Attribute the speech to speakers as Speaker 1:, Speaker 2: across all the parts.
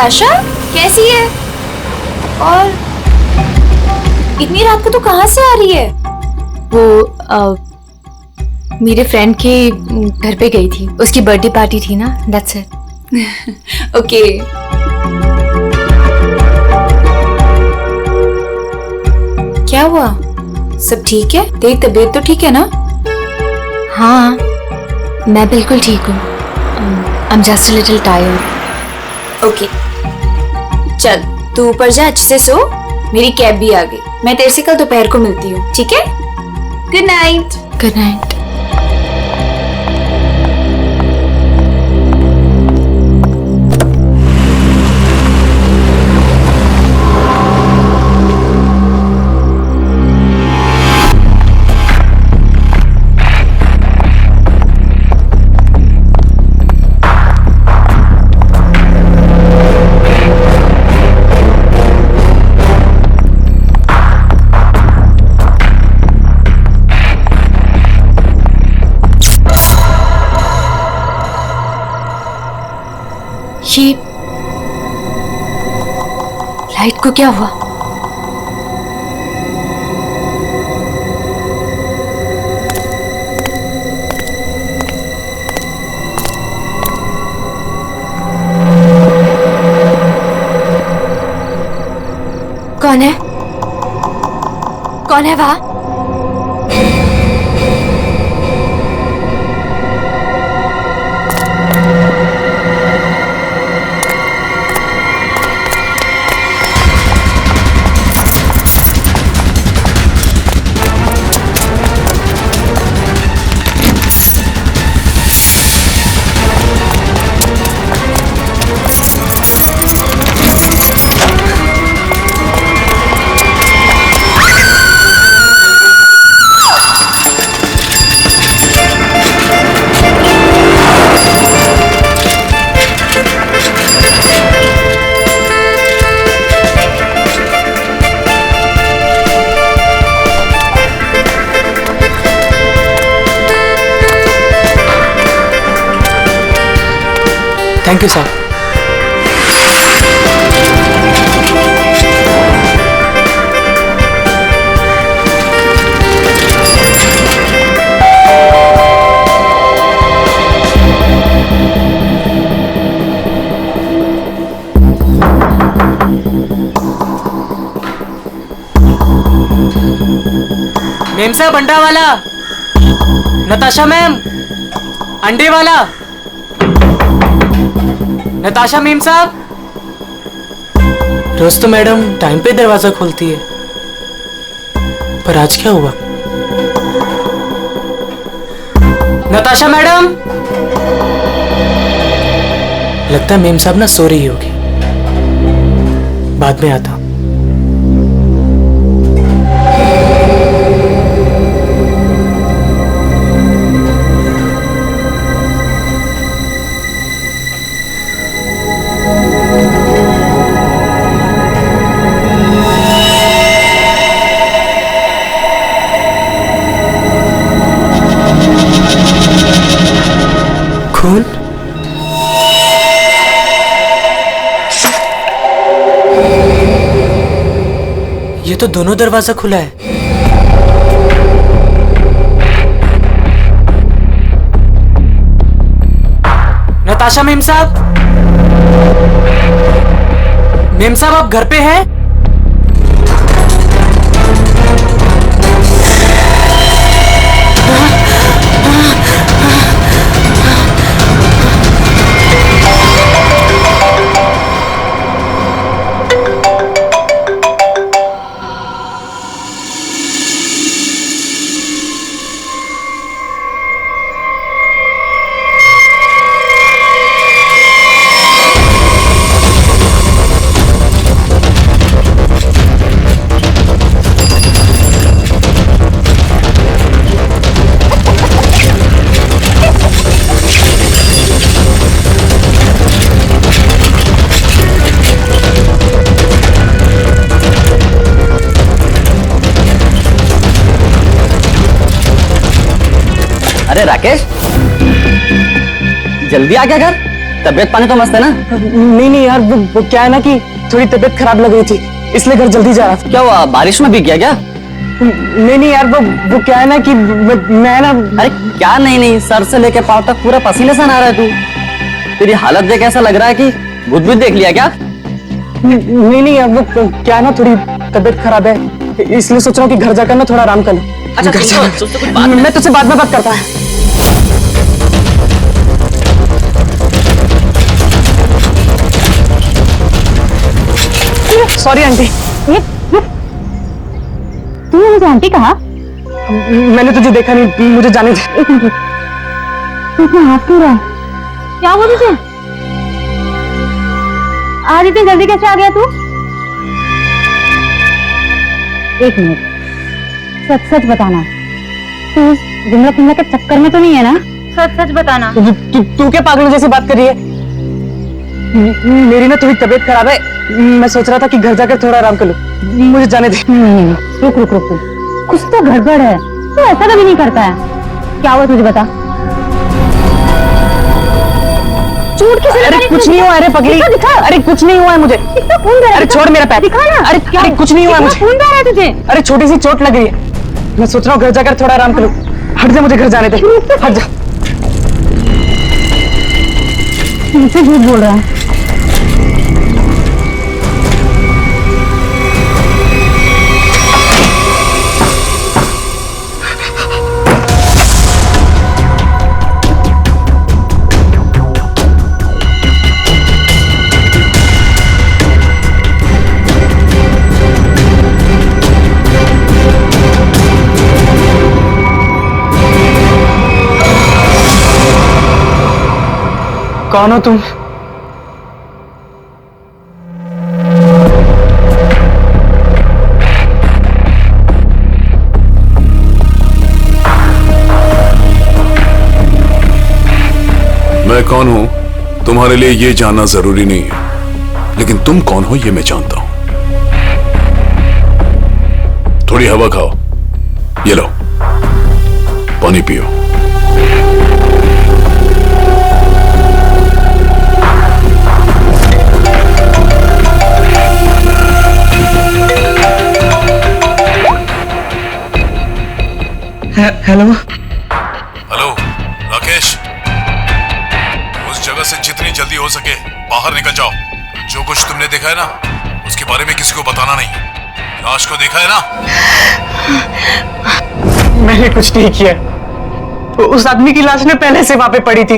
Speaker 1: नताशा कैसी है? और इतनी रात को तो कहाँ से आ रही है? वो मेरे फ्रेंड के घर पे गई थी, उसकी बर्थडे पार्टी थी ना, दैट्स इट। ओके। क्या हुआ? सब ठीक है? तेरी तबीयत तो ठीक है ना? हाँ, मैं बिल्कुल ठीक हूँ। I am just a little tired. Okay, चल तू ऊपर जा, अच्छे से सो। मेरी कैब भी आ गई, मैं तेरे से कल दोपहर को मिलती हूँ, ठीक है? Good night. Good night. ये लाइट को क्या हुआ? कौन है? कौन है वहां?
Speaker 2: Thank you sir. मेम साहब, अंडा वाला। नताशा मैम, अंडे वाला। नताशा मेम साहब। रोज तो मैडम टाइम पे दरवाजा खोलती है, पर आज क्या हुआ? नताशा मैडम। लगता है मेम साहब ना सो रही होगी, बाद में आता। खून? ये तो दोनों दरवाजा खुला है। नताशा मेम साहब। मेम साहब, आप घर पे हैं?
Speaker 3: अरे राकेश, जल्दी आ गया घर। तबीयत पानी तो मस्त है ना?
Speaker 2: नहीं नहीं यार, वो क्या है ना कि थोड़ी तबीयत खराब लग रही थी, इसलिए घर जल्दी जा रहा था।
Speaker 3: क्या हुआ, बारिश में भीग गया क्या?
Speaker 2: नहीं नहीं यार, वो क्या है ना कि मैं ना।
Speaker 3: अरे क्या नहीं नहीं, सर से लेके पाँव तक पूरा पसीने से नहा रहा है तू। तेरी हालत देख ऐसा लग रहा है कि भूत भूत देख लिया क्या?
Speaker 2: नहीं नहीं यार, वो क्या है ना, थोड़ी तबीयत खराब है, इसलिए सोच रहा हूँ कि घर जाकर ना थोड़ा आराम कर लूं।
Speaker 3: अच्छा
Speaker 2: घर
Speaker 3: सुन तो कुछ बात
Speaker 2: मैं तुझसे बाद में बात करता हूँ। Sorry aunty.
Speaker 4: तूने मुझे आंटी कहा?
Speaker 2: मैंने तुझे देखा नहीं, मुझे जाने दे।
Speaker 4: एक मिनट, तू अपना हाथ क्यों रहा है? क्या हुआ तुझे? आज इतनी जल्दी कैसे आ गया तू? एक मिनट, सच सच बताना, तू इस जुमला फिमला के चक्कर में तो नहीं है ना? सच सच बताना।
Speaker 2: तू क्या पागलों जैसी बात कर रही है? मेरी ना थोड़ी तबीयत खराब है, मैं सोच रहा था कि घर जाकर थोड़ा आराम कर लूं, मुझे जाने दे।
Speaker 4: नहीं, रुक रुक रुक रुक, कुछ तो गड़बड़ है, तू ऐसा कभी नहीं करता है। क्या हुआ तुझे बता। चोट किसे लगी?
Speaker 2: अरे कुछ नहीं हुआ, अरे पगली,
Speaker 4: दिखा।
Speaker 2: अरे कुछ नहीं हुआ है मुझे।
Speaker 4: कितना खून बह रहा है?
Speaker 2: अरे छोड़ मेरा पैर।
Speaker 4: दिखा ना।
Speaker 2: अरे
Speaker 4: क्या
Speaker 2: कुछ नहीं हुआ है मुझे।
Speaker 4: खून बह रहा है तुझे?
Speaker 2: अरे छोटी सी चोट लग रही है, मैं सोच रहा हूँ घर जाकर थोड़ा आराम करूं। हट जा, मुझे घर जाने दे, हट जा।
Speaker 4: मुझसे झूठ बोल रहा है।
Speaker 2: कौन हो तुम?
Speaker 5: मैं कौन हूं तुम्हारे लिए ये जानना जरूरी नहीं है, लेकिन तुम कौन हो ये मैं जानता हूं। थोड़ी हवा खाओ, ये लो पानी पियो।
Speaker 2: हेलो
Speaker 5: हेलो राकेश, उस जगह से जितनी जल्दी हो सके बाहर निकल जाओ। जो कुछ तुमने देखा है ना, उसके बारे में किसी को बताना नहीं। लाश को देखा है ना?
Speaker 2: मैंने कुछ नहीं किया, उस आदमी की लाश ने पहले से वहां पे पड़ी थी,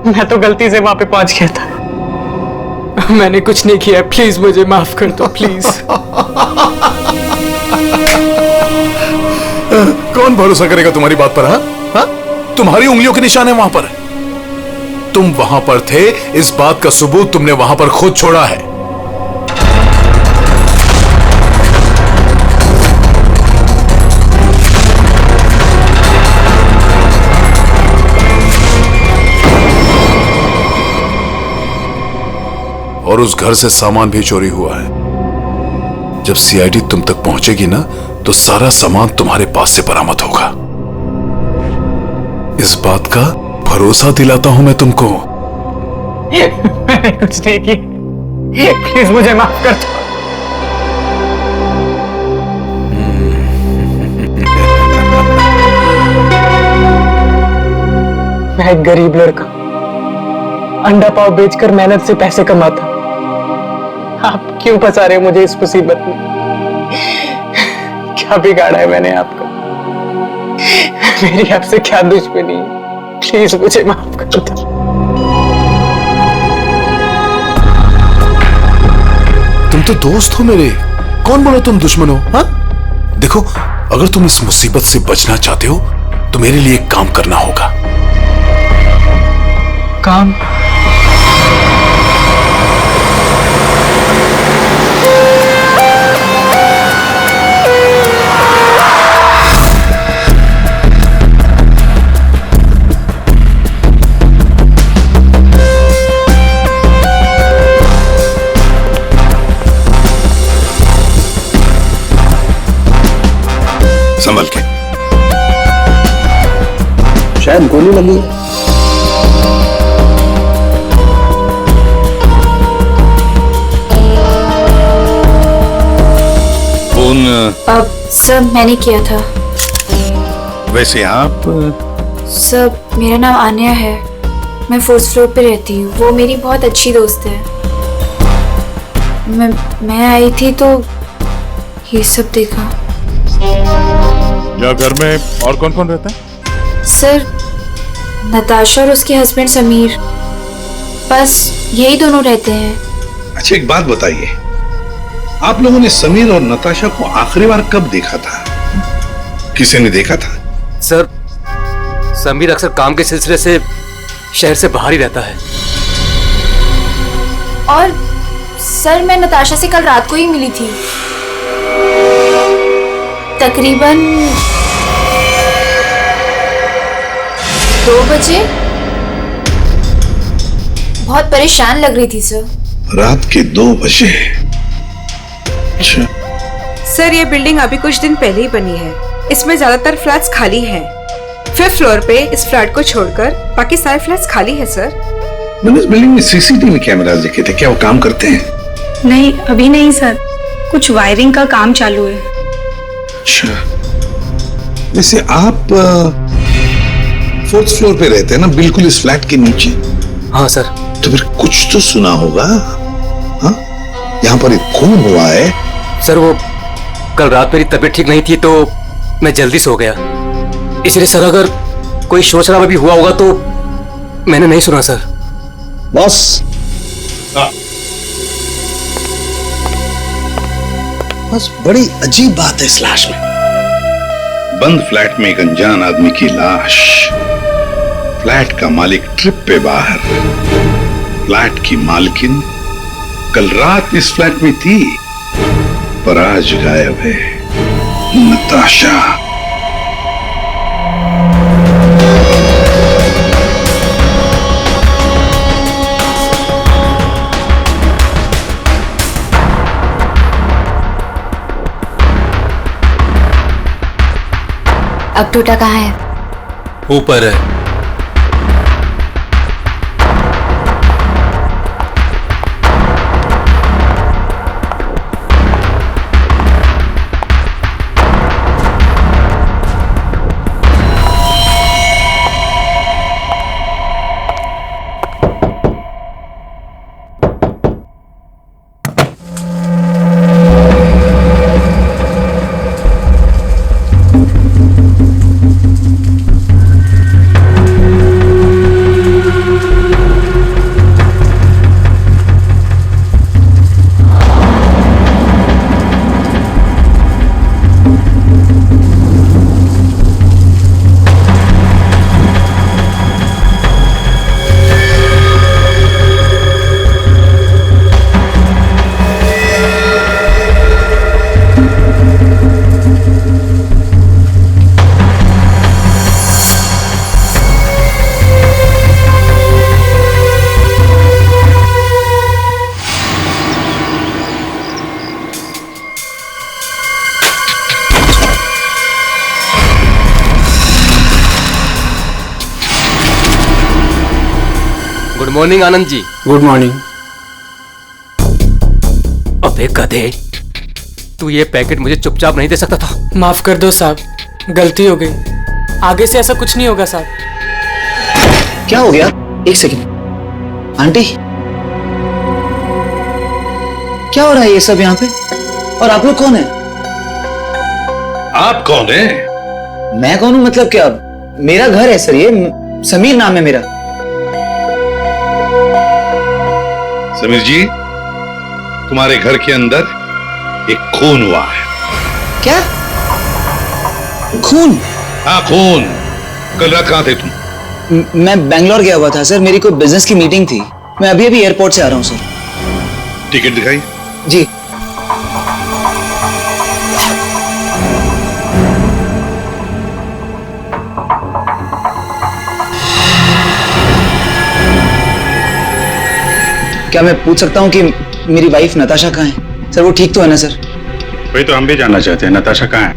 Speaker 2: मैं तो गलती से वहां पे पहुंच गया था। मैंने कुछ नहीं किया, प्लीज मुझे माफ कर दो, प्लीज।
Speaker 5: कौन भरोसा करेगा तुम्हारी बात पर? हाँ, तुम्हारी उंगलियों के निशान है वहां पर। तुम वहां पर थे, इस बात का सबूत तुमने वहां पर खुद छोड़ा है। और उस घर से सामान भी चोरी हुआ है। जब सीआईडी तुम तक पहुंचेगी ना, तो सारा सामान तुम्हारे पास से बरामद होगा। इस बात का भरोसा दिलाता हूं मैं तुमको।
Speaker 2: मैंने कुछ नहीं किया, प्लीज मुझे माफ कर दो। मैं एक गरीब लड़का, अंडा पाव बेचकर मेहनत से पैसे कमाता। आप क्यों फंसा रहे हो मुझे इस मुसीबत में? क्या बिगाड़ा है मैंने आपका? मेरी आपसे क्या दुश्मनी है? प्लीज मुझे माफ कर दो।
Speaker 5: तुम तो दोस्त हो मेरे, कौन बोला तुम दुश्मन हो? हाँ, देखो, अगर तुम इस मुसीबत से बचना चाहते हो तो मेरे लिए एक काम करना होगा।
Speaker 2: काम?
Speaker 5: संभल के।
Speaker 3: शायद गोली लगी है।
Speaker 1: सब मैंने किया था।
Speaker 5: वैसे आप
Speaker 1: सब, मेरा नाम आन्या है, मैं 4th फ्लोर पे रहती हूँ। वो मेरी बहुत अच्छी दोस्त है। मैं आई थी तो ये सब देखा।
Speaker 5: या घर में और कौन कौन रहता है?
Speaker 1: सर, नताशा और उसके हस्बैंड समीर, बस यही दोनों रहते हैं।
Speaker 6: अच्छा, एक बात बताइए, आप लोगों ने समीर और नताशा को आखिरी बार कब देखा था? किसी ने देखा था?
Speaker 7: सर, समीर अक्सर काम के सिलसिले से शहर से बाहर ही रहता है।
Speaker 1: और सर, मैं नताशा से कल रात को ही मिली थी, तकरीबन 2 बजे। बहुत परेशान लग रही थी सर।
Speaker 6: रात के 2 बजे? अच्छा।
Speaker 8: सर, ये बिल्डिंग अभी कुछ दिन पहले ही बनी है। इसमें ज्यादातर फ्लैट्स खाली हैं। 5th फ्लोर पे इस फ्लैट को छोड़कर बाकी सारे फ्लैट्स खाली है सर।
Speaker 6: मैंने इस बिल्डिंग में सीसीटीवी कैमरास देखे थे, क्या वो काम करते हैं?
Speaker 9: नहीं, अभी नहीं सर, कुछ वायरिंग का काम चालू है।
Speaker 6: अच्छा, वैसे आप 4th फ्लोर पे रहते हैं ना, बिल्कुल इस फ्लैट के नीचे?
Speaker 7: हाँ सर।
Speaker 6: तो फिर कुछ तो सुना होगा। हाँ, यहाँ पर एक खून हुआ है।
Speaker 7: सर, वो कल रात मेरी तबीयत ठीक नहीं थी तो मैं जल्दी सो गया, इसलिए सर अगर कोई शोर शराबा भी हुआ होगा तो मैंने नहीं सुना सर।
Speaker 3: बॉस,
Speaker 6: बस बड़ी अजीब बात है इस लाश में। बंद फ्लैट में एक अनजान आदमी की लाश, फ्लैट का मालिक ट्रिप पे बाहर, फ्लैट की मालकिन कल रात इस फ्लैट में थी पर आज गायब है। नताशा।
Speaker 1: अब टोटा कहाँ है?
Speaker 7: ऊपर है। Good morning Anand ji.
Speaker 2: Good morning.
Speaker 7: अबे गधे, तू ये पैकेट मुझे चुपचाप नहीं दे सकता था?
Speaker 2: माफ कर दो साहब, गलती हो गई। आगे से ऐसा कुछ नहीं होगा साहब।
Speaker 3: क्या हो गया? एक सेकंड। आंटी, क्या हो रहा है ये सब यहाँ पे? और आप लोग कौन है?
Speaker 6: आप कौन है?
Speaker 3: मैं कौन हूँ मतलब क्या? मेरा घर है सर, ये समीर नाम है मेरा।
Speaker 6: समीर जी, तुम्हारे घर के अंदर एक खून हुआ है।
Speaker 3: क्या? खून?
Speaker 6: हाँ, खून। कल रात कहाँ थे तुम?
Speaker 3: मैं बैंगलोर गया हुआ था सर, मेरी कोई बिजनेस की मीटिंग थी। मैं अभी अभी एयरपोर्ट से आ रहा हूँ सर।
Speaker 6: टिकट दिखाई।
Speaker 3: जी। क्या मैं पूछ सकता हूँ कि मेरी वाइफ नताशा कहाँ है? सर वो ठीक तो है ना सर?
Speaker 10: वही तो हम भी जानना चाहते हैं, नताशा कहाँ है?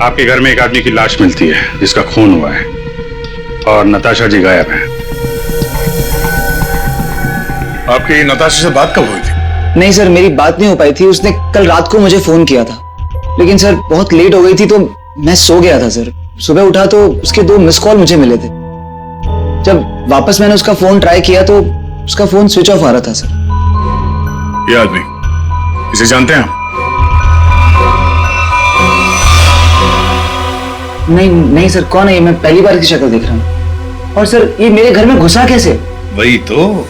Speaker 10: आपके घर में एक आदमी की लाश मिलती है जिसका खून हुआ है और नताशा जी गायब हैं।
Speaker 5: आपकी नताशा से बात कब हुई थी?
Speaker 11: नहीं सर, मेरी बात नहीं हो पाई थी। उसने कल रात को मुझे फोन किया था, लेकिन सर बहुत लेट हो गई थी तो मैं सो गया था सर। सुबह उठा तो उसके 2 मिस कॉल मुझे मिले थे। जब वापस मैंने उसका फोन ट्राई किया तो उसका फोन स्विच ऑफ आ रहा था सर।
Speaker 10: ये आदमी, इसे जानते हैं?
Speaker 11: नहीं सर, कौन है ये? मैं पहली बार इसकी शक्ल देख रहा हूँ। और सर ये मेरे घर में घुसा कैसे?
Speaker 6: वही तो,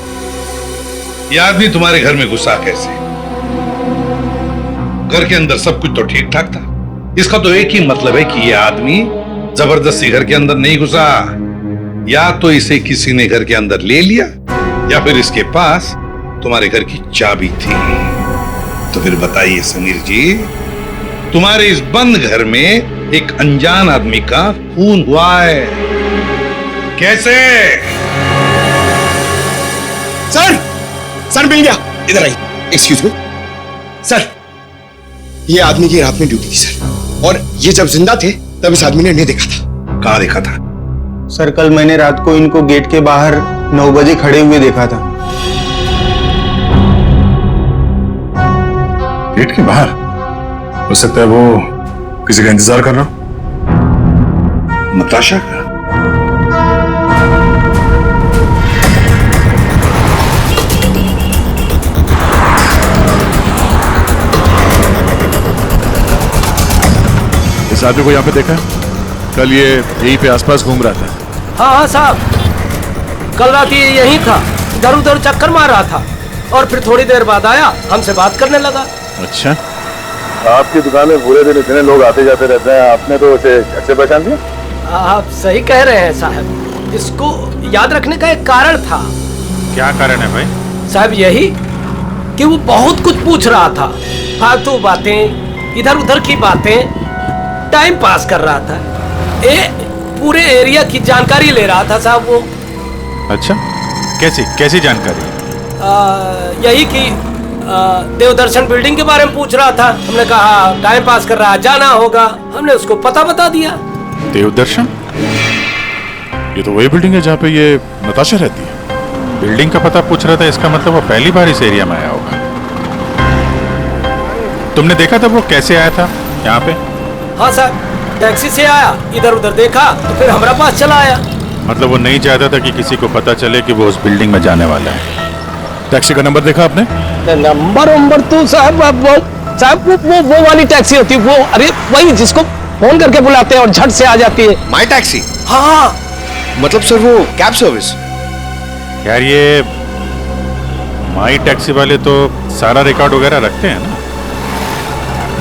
Speaker 6: ये आदमी तुम्हारे घर में घुसा कैसे? घर के अंदर सब कुछ तो ठीक ठाक था। इसका तो एक ही मतलब है कि ये आदमी जबरदस्ती घर के अंदर नहीं घुसा। या तो इसे किसी ने घर के अंदर ले लिया, या फिर इसके पास तुम्हारे घर की चाबी थी। तो फिर बताइए समीर जी, तुम्हारे इस बंद घर में एक अनजान आदमी का खून हुआ है, कैसे?
Speaker 12: सर मिल गया, इधर आइए। एक्सक्यूज मी सर, ये आदमी की रात में ड्यूटी थी सर, और ये जब जिंदा थे तब इस आदमी ने इन्हें देखा था।
Speaker 6: कहाँ देखा था?
Speaker 13: सर कल मैंने रात को इनको गेट के बाहर 9 बजे खड़े हुए देखा था।
Speaker 10: गेट के बाहर? हो सकता है वो किसी का इंतजार कर रहा हो।
Speaker 6: नताशा का?
Speaker 5: इस आदमी को यहाँ पे देखा है? कल ये यहीं पे आसपास घूम रहा था।
Speaker 7: हाँ साहब, कल रात ये यहीं था, इधर उधर चक्कर मार रहा था और फिर थोड़ी देर बाद आया, हमसे बात करने लगा।
Speaker 5: अच्छा,
Speaker 10: आपकी दुकान में पूरे दिन इतने लोग आते जाते रहते हैं, आपने तो उसे कैसे पहचान लिया?
Speaker 7: आप सही कह रहे हैं साहब, इसको याद रखने का एक कारण था।
Speaker 10: क्या कारण है भाई?
Speaker 7: साहब यही कि वो बहुत कुछ पूछ रहा था, फालतू बातें, इधर उधर की बातें, टाइम पास कर रहा था। पूरे एरिया की जानकारी ले रहा था साहब वो।
Speaker 10: अच्छा, कैसी जानकारी?
Speaker 7: यही कि देवदर्शन बिल्डिंग के बारे में पूछ रहा था। हमने कहा टाइम पास कर रहा है, जाना होगा। हमने उसको पता बता दिया।
Speaker 10: देवदर्शन? ये तो वही बिल्डिंग है जहाँ पे ये नताशा रहती है। बिल्डिंग का पता पूछ रहा था, इसका मतलब वो पहली बार इस एरिया में आया होगा। तुमने देखा था वो कैसे आया था यहाँ पे?
Speaker 7: हाँ साहब, टैक्सी से आया, इधर उधर देखा तो फिर हमारे पास चला आया।
Speaker 10: मतलब वो नहीं चाहता था कि किसी को पता चले कि वो उस बिल्डिंग में जाने वाला है। टैक्सी का नंबर देखा आपने?
Speaker 7: नंबर तो साहब वो वाली टैक्सी होती है, वो अरे वही जिसको फोन करके बुलाते हैं और झट से आ जाती है।
Speaker 12: माई टैक्सी?
Speaker 7: हाँ,
Speaker 12: मतलब सर वो कैब सर्विस?
Speaker 10: यार ये माई टैक्सी वाले तो सारा रिकॉर्ड वगैरह रखते हैं ना।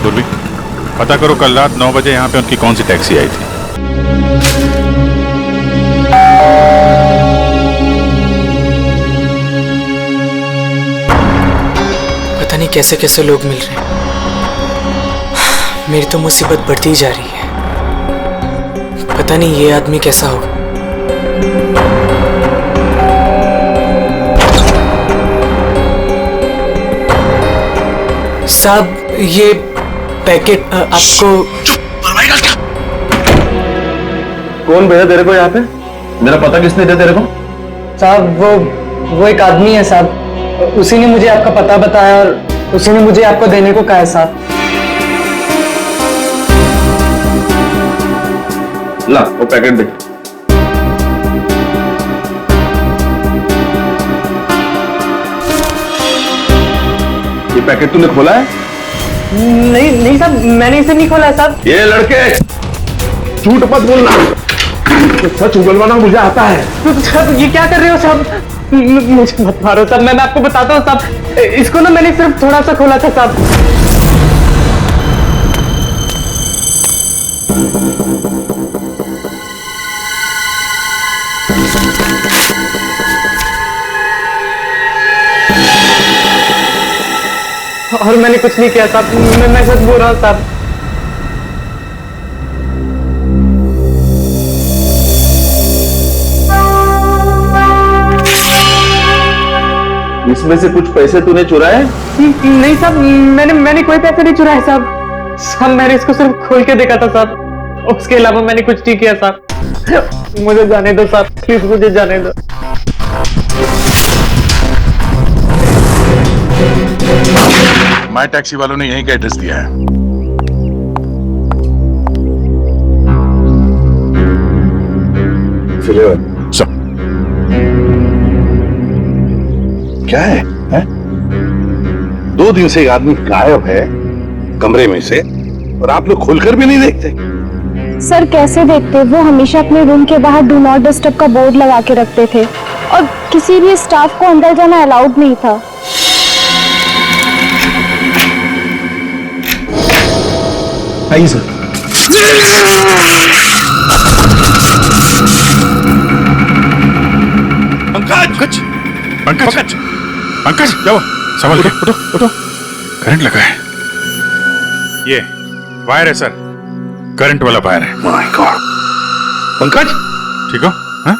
Speaker 10: दुर्वी, पता करो कल रात 9 बजे यहाँ पे उनकी कौन सी टैक्सी आई थी।
Speaker 2: पता नहीं कैसे कैसे लोग मिल रहे हैं। मेरी तो मुसीबत बढ़ती ही जा रही है। पता नहीं ये आदमी कैसा होगा। साहब ये पैकेट आपको।
Speaker 3: कौन भेजा तेरे को यहाँ पे? मेरा पता किसने दिया तेरे को?
Speaker 11: साहब वो एक आदमी है साहब, उसी ने मुझे आपका पता बताया और उसी ने मुझे आपको देने को कहा है साहब।
Speaker 3: ला वो पैकेट दे। ये पैकेट तूने खोला है?
Speaker 11: नहीं साहब, मैंने इसे नहीं खोला साहब।
Speaker 3: ये लड़के झूठ मत बोलना, सच उगलवाना मुझे आता है।
Speaker 11: साहब ये क्या कर रहे हो साहब? मुझे मत मारो साहब, मैं आपको बताता हूँ साहब। इसको ना मैंने सिर्फ थोड़ा सा खोला था साहब। और मैंने कुछ नहीं किया साहब, मैं सच बोल रहा हूँ साहब।
Speaker 3: इसमें से कुछ पैसे तूने चुराए?
Speaker 11: नहीं साहब, मैंने कोई पैसे नहीं चुराए साहब। साहब मैंने इसको सिर्फ खोल के देखा था साहब, उसके अलावा मैंने कुछ नहीं किया साहब। मुझे जाने दो साहब, प्लीज मुझे जाने दो।
Speaker 6: माई टैक्सी वालों ने यहीं का एड्रेस दिया है। सब क्या है? 2 दिन से एक आदमी गायब है कमरे में से, और आप लोग खोलकर भी नहीं देखते।
Speaker 9: सर कैसे देखते, वो हमेशा अपने रूम के बाहर डू नॉट डिस्टर्ब का बोर्ड लगा के रखते थे और किसी भी स्टाफ को अंदर जाना अलाउड नहीं था।
Speaker 12: आइए सर।
Speaker 10: पंकज पंकज पंकज जाओ, संभल के उठो उठो। करंट लगा है, ये वायर है सर, करंट वाला वायर है।
Speaker 6: My god. पंकज
Speaker 10: ठीक हो? हाँ?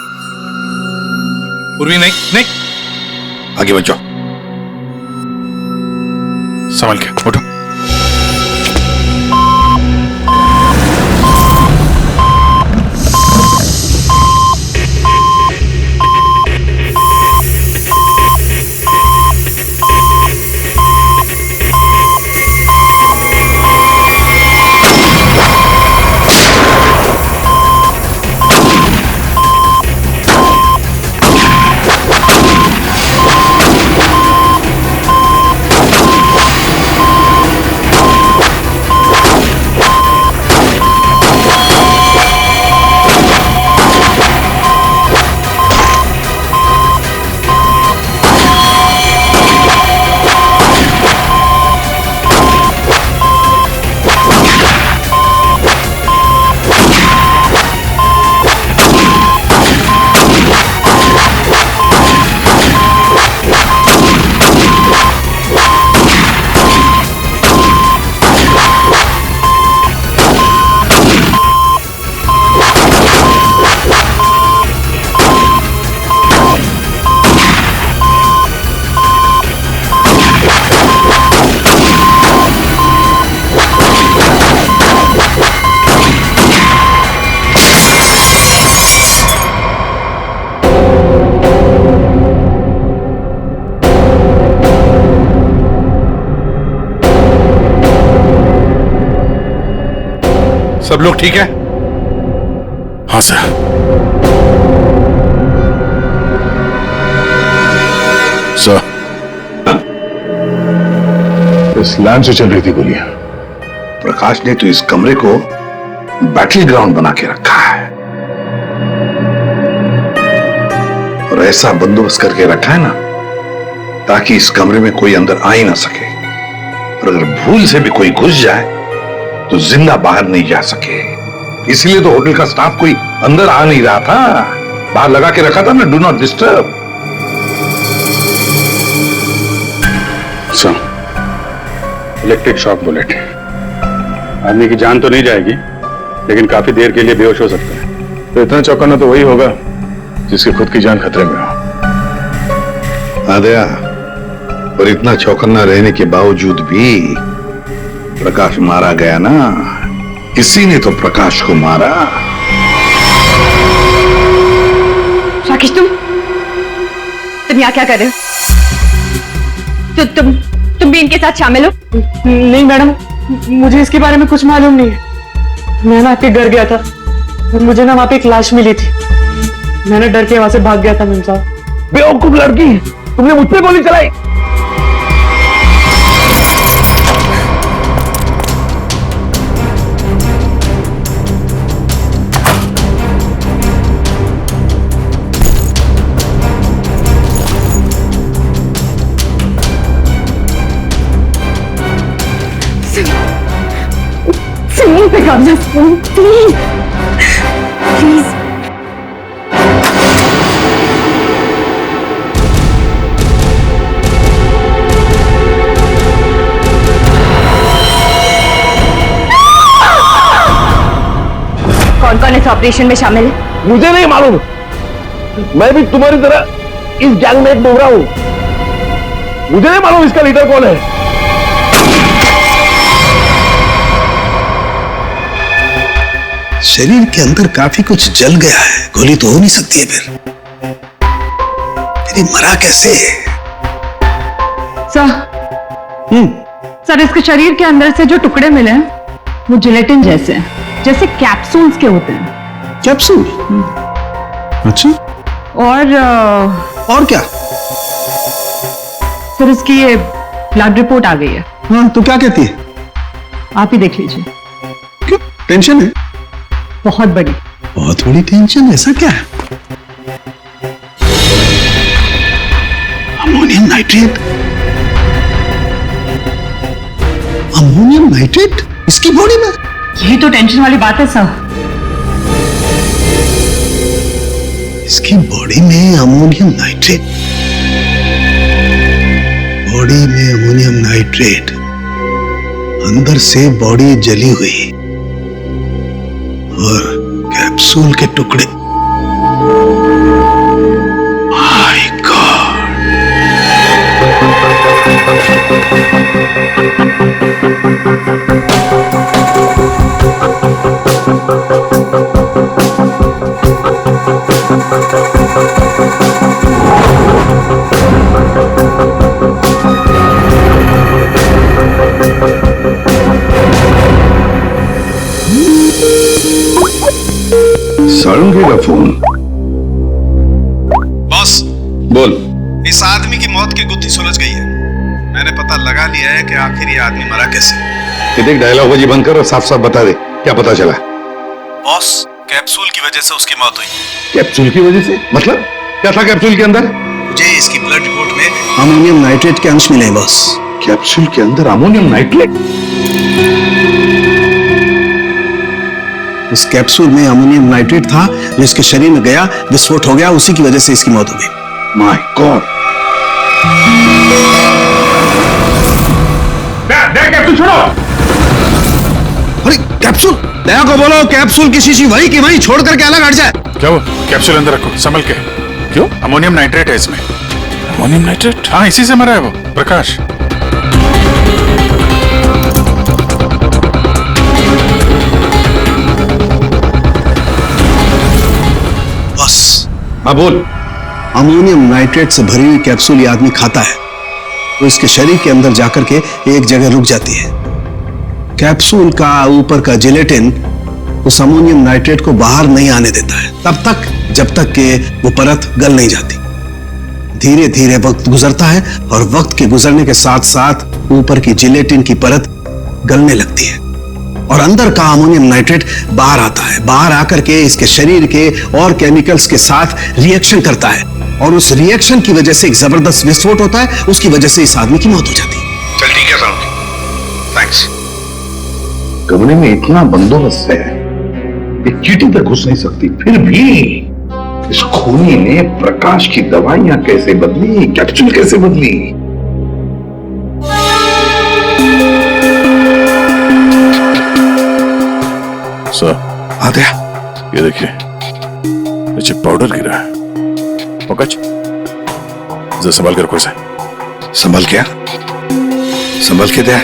Speaker 6: पूर्वी नहीं नहीं, आगे बचो।
Speaker 10: संभल के उठो।
Speaker 6: सब लोग ठीक है?
Speaker 10: हाँ सर।
Speaker 6: सर, इस लैंड से चल रही थी गोलियां। प्रकाश ने तो इस कमरे को बैटल ग्राउंड बना के रखा है और ऐसा बंदोबस्त करके रखा है ना ताकि इस कमरे में कोई अंदर आ ही ना सके, और अगर भूल से भी कोई घुस जाए तो जिंदा बाहर नहीं जा सके। इसलिए तो होटल का स्टाफ कोई अंदर आ नहीं रहा था, बाहर लगा के रखा था ना, do not disturb.
Speaker 10: Electric shock bullet, आदमी की जान तो नहीं जाएगी लेकिन काफी देर के लिए बेहोश हो सकता है।
Speaker 6: तो इतना चौंकाना तो वही होगा जिसकी खुद की जान खतरे में हो। आदया, और इतना चौकन्ना रहने के बावजूद भी प्रकाश मारा गया ना, किसी ने तो प्रकाश को मारा।
Speaker 4: राकेश, तुम यहाँ क्या कर रहे हो? तुम भी इनके साथ शामिल हो?
Speaker 2: नहीं मैडम, मुझे इसके बारे में कुछ मालूम नहीं है। मैं ना आपके घर गया था और मुझे ना वहां पे एक लाश मिली थी। मैंने डर के वहां से भाग गया था। मैम साहब,
Speaker 12: बेवकूफ लड़की, तुमने मुझ पे गोली चलाई।
Speaker 4: Please please. कौन कौन इस ऑपरेशन में शामिल है?
Speaker 12: मुझे नहीं मालूम, मैं भी तुम्हारी तरह इस गैंग में एक डोबरा हूं। मुझे नहीं मालूम इसका लीडर कौन है।
Speaker 6: शरीर के अंदर काफी कुछ जल गया है, गोली तो हो नहीं सकती है फिर मरा कैसे?
Speaker 4: सर, इसके शरीर के अंदर से जो टुकड़े मिले हैं वो जिलेटिन जैसे हैं, जैसे कैप्सूल्स के होते हैं।
Speaker 12: कैप्सूल? अच्छा।
Speaker 4: और
Speaker 12: क्या?
Speaker 4: सर, इसकी ये ब्लड रिपोर्ट आ गई है।
Speaker 12: हाँ, तो क्या कहती है?
Speaker 4: आप ही देख लीजिए।
Speaker 12: क्यों, टेंशन है?
Speaker 4: बहुत बड़ी।
Speaker 12: बहुत बड़ी टेंशन? ऐसा क्या है? Ammonium nitrate? अमोनियम नाइट्रेट इसकी बॉडी में?
Speaker 4: यही तो टेंशन वाली बात है सर।
Speaker 12: इसकी बॉडी में अमोनियम नाइट्रेट? बॉडी में अमोनियम नाइट्रेट, अंदर से बॉडी जली हुई और कैप्सूल के टुकड़े। My God!
Speaker 6: सारंगी का फोन।
Speaker 5: बॉस,
Speaker 6: बोल।
Speaker 5: इस आदमी की मौत की गुत्थी सुलझ गई है। मैंने पता लगा लिया है कि आखिर ये आदमी मरा कैसे।
Speaker 6: देख, डायलॉग बाजी बंद कर और साफ साफ बता दे क्या पता चला।
Speaker 5: बॉस, कैप्सूल की वजह से उसकी मौत हुई।
Speaker 6: कैप्सूल की वजह से? मतलब क्या था कैप्सूल के अंदर?
Speaker 5: मुझे इसकी ब्लड रिपोर्ट में
Speaker 12: अमोनियम नाइट्रेट के अंश मिले हैं बॉस।
Speaker 6: कैप्सूल के अंदर अमोनियम नाइट्रेट?
Speaker 12: उस कैप्सूल में अमोनियम नाइट्रेट था जो इसके शरीर में गया, विस्फोट हो गया, उसी की वजह से इसकी मौत हो गई।
Speaker 6: My God! कैप्सूल छोड़ो!
Speaker 12: अरे कैप्सूल! दया को बोलो कैप्सूल की शीशी वही की वही छोड़ करके अलग हट जाए।
Speaker 10: क्या वो? कैप्सूल अंदर रखो, संभल के। क्यों? अमोनियम नाइट्रेट है इसमें। Ammonium nitrate? हाँ, इसी से मरा है वो प्रकाश।
Speaker 12: हाँ बोल। अमोनियम नाइट्रेट से भरी हुई कैप्सूल ये आदमी खाता है तो इसके शरीर के अंदर जाकर के एक जगह रुक जाती है। कैप्सूल का ऊपर का जिलेटिन उस अमोनियम नाइट्रेट को बाहर नहीं आने देता है तब तक जब तक कि वो परत गल नहीं जाती। धीरे धीरे वक्त गुजरता है और वक्त के गुजरने के साथ साथ ऊपर की जिलेटिन की परत गलने लगती है और अंदर का अमोनियम नाइट्रेट बाहर आता है। बाहर आकर के इसके शरीर के और केमिकल्स के साथ रिएक्शन करता है और उस रिएक्शन की वजह से एक जबरदस्त विस्फोट होता है। उसकी वजह से इस आदमी की मौत हो जाती है।
Speaker 6: चल ठीक है साहब, थैंक्स। कमरे में इतना बंदोबस्त है, एक चींटी तक घुस नहीं सकती, फिर भी इस खूनी ने प्रकाश की दवाइयां कैसे बदली, कैप्सूल कैसे बदली?
Speaker 10: सर,
Speaker 6: आ गया।
Speaker 10: ये देखिए, नीचे पाउडर गिरा है। पंकज, जरा संभाल कर रखो इसे।
Speaker 6: संभल क्या? संभल के दे।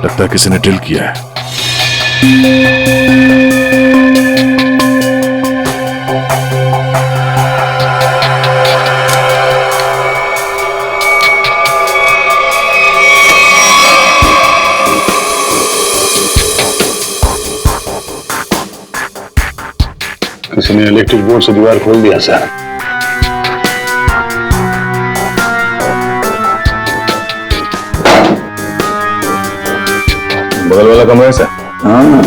Speaker 10: लगता है किसी ने ड्रिल किया है।
Speaker 6: किसी ने इलेक्ट्रिक बोर्ड से दीवार खोल दिया सर।
Speaker 10: बगल वाला कमरा है सर?
Speaker 6: हाँ।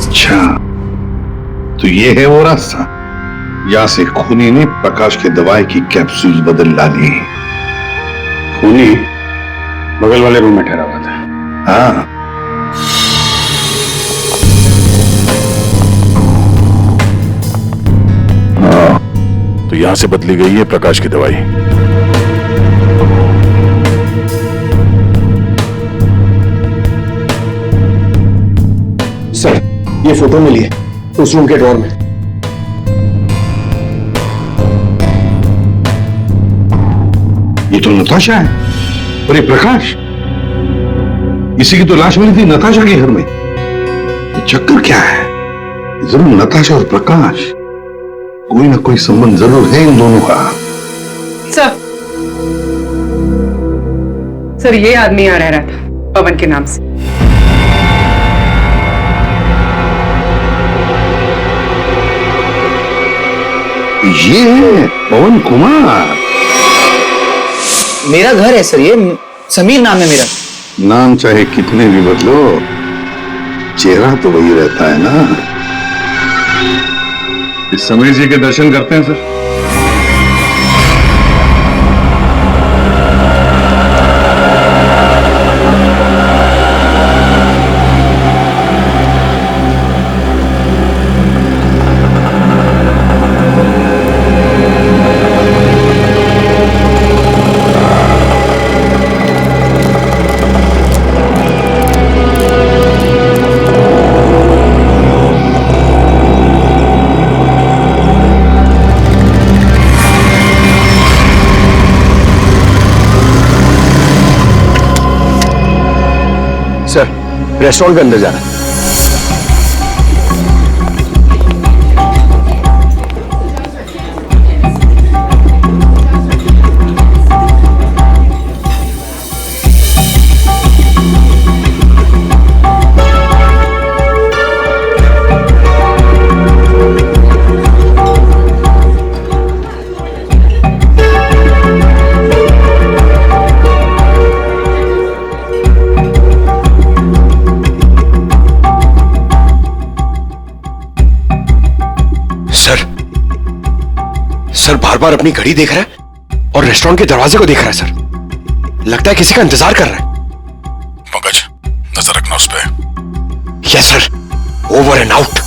Speaker 6: अच्छा, तो ये है वो रास्ता। यहां से खूनी ने प्रकाश के दवाई की कैप्सूल बदल डाली। खूनी बगल वाले रूम में ठहरा हुआ था। हाँ,
Speaker 10: तो यहां से बदली गई है प्रकाश की दवाई।
Speaker 12: सर, ये फोटो मिली है उस रूम के ड्रॉर में।
Speaker 6: ये तो नताशा है। और ये प्रकाश, इसी की तो लाश मिली थी नताशा के घर में। ये चक्कर क्या है? जरूर नताशा और प्रकाश, कोई ना कोई संबंध जरूर है इन दोनों का।
Speaker 4: सर ये आदमी यहाँ रह रहा था पवन के नाम से।
Speaker 6: ये है पवन कुमार।
Speaker 11: मेरा घर है सर, ये समीर नाम है मेरा।
Speaker 6: नाम चाहे कितने भी बदलो, चेहरा तो वही रहता है ना। इस समीर जी के दर्शन करते हैं सर।
Speaker 12: सर, रेस्टोरेंट के अंदर जा रहा है।
Speaker 14: सर बार बार अपनी घड़ी देख रहा है और रेस्टोरेंट के दरवाजे को देख रहा है सर। लगता है किसी का इंतजार कर रहा है।
Speaker 5: पंकज, नजर रखना उस पे।
Speaker 14: Yes sir, over and out.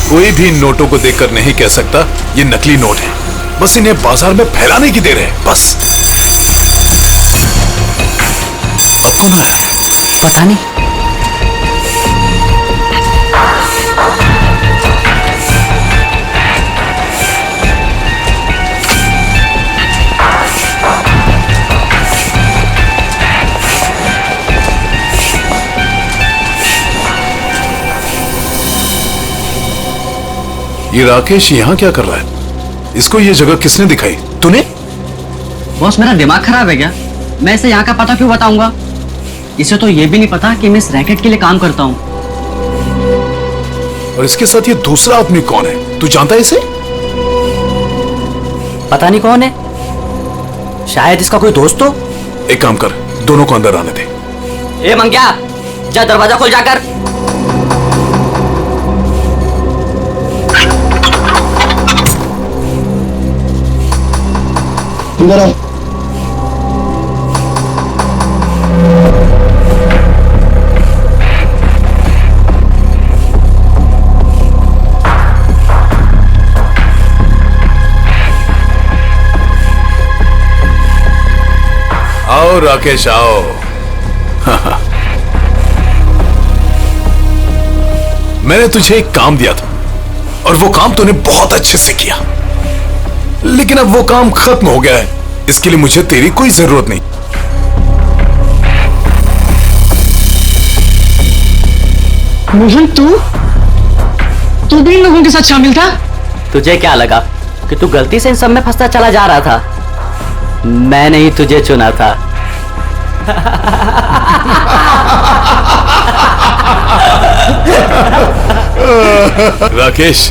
Speaker 5: कोई भी नोटों को देखकर नहीं कह सकता ये नकली नोट है। बस इन्हें बाजार में फैलाने की देर है, बस। अब कौन आया?
Speaker 3: पता नहीं।
Speaker 5: ये राकेश यहाँ क्या कर रहा है? इसको ये जगह किसने दिखाई? तूने?
Speaker 3: बॉस, मेरा दिमाग खराब है क्या? मैं इसे यहाँ का पता क्यों बताऊंगा? इसे तो ये भी नहीं पता कि मैं इस रैकेट के लिए काम करता हूँ।
Speaker 5: और इसके साथ ये दूसरा आदमी कौन है? तू जानता है इसे?
Speaker 3: पता नहीं कौन है, शायद इसका कोई दोस्त हो।
Speaker 5: एक काम कर, दोनों को अंदर आने दे।
Speaker 3: ए मंग्या, जा दरवाजा खोल जाकर।
Speaker 11: इधर आओ।
Speaker 5: आओ राकेश, आओ। मैंने तुझे एक काम दिया था और वो काम तूने बहुत अच्छे से किया, लेकिन अब वो काम खत्म हो गया है। इसके लिए मुझे तेरी कोई जरूरत नहीं।
Speaker 2: मोहन, तू भी इन लोगों के साथ शामिल था?
Speaker 3: तुझे क्या लगा कि तू गलती से इन सब में फंसता चला जा रहा था? मैंने ही तुझे चुना था।
Speaker 5: राकेश,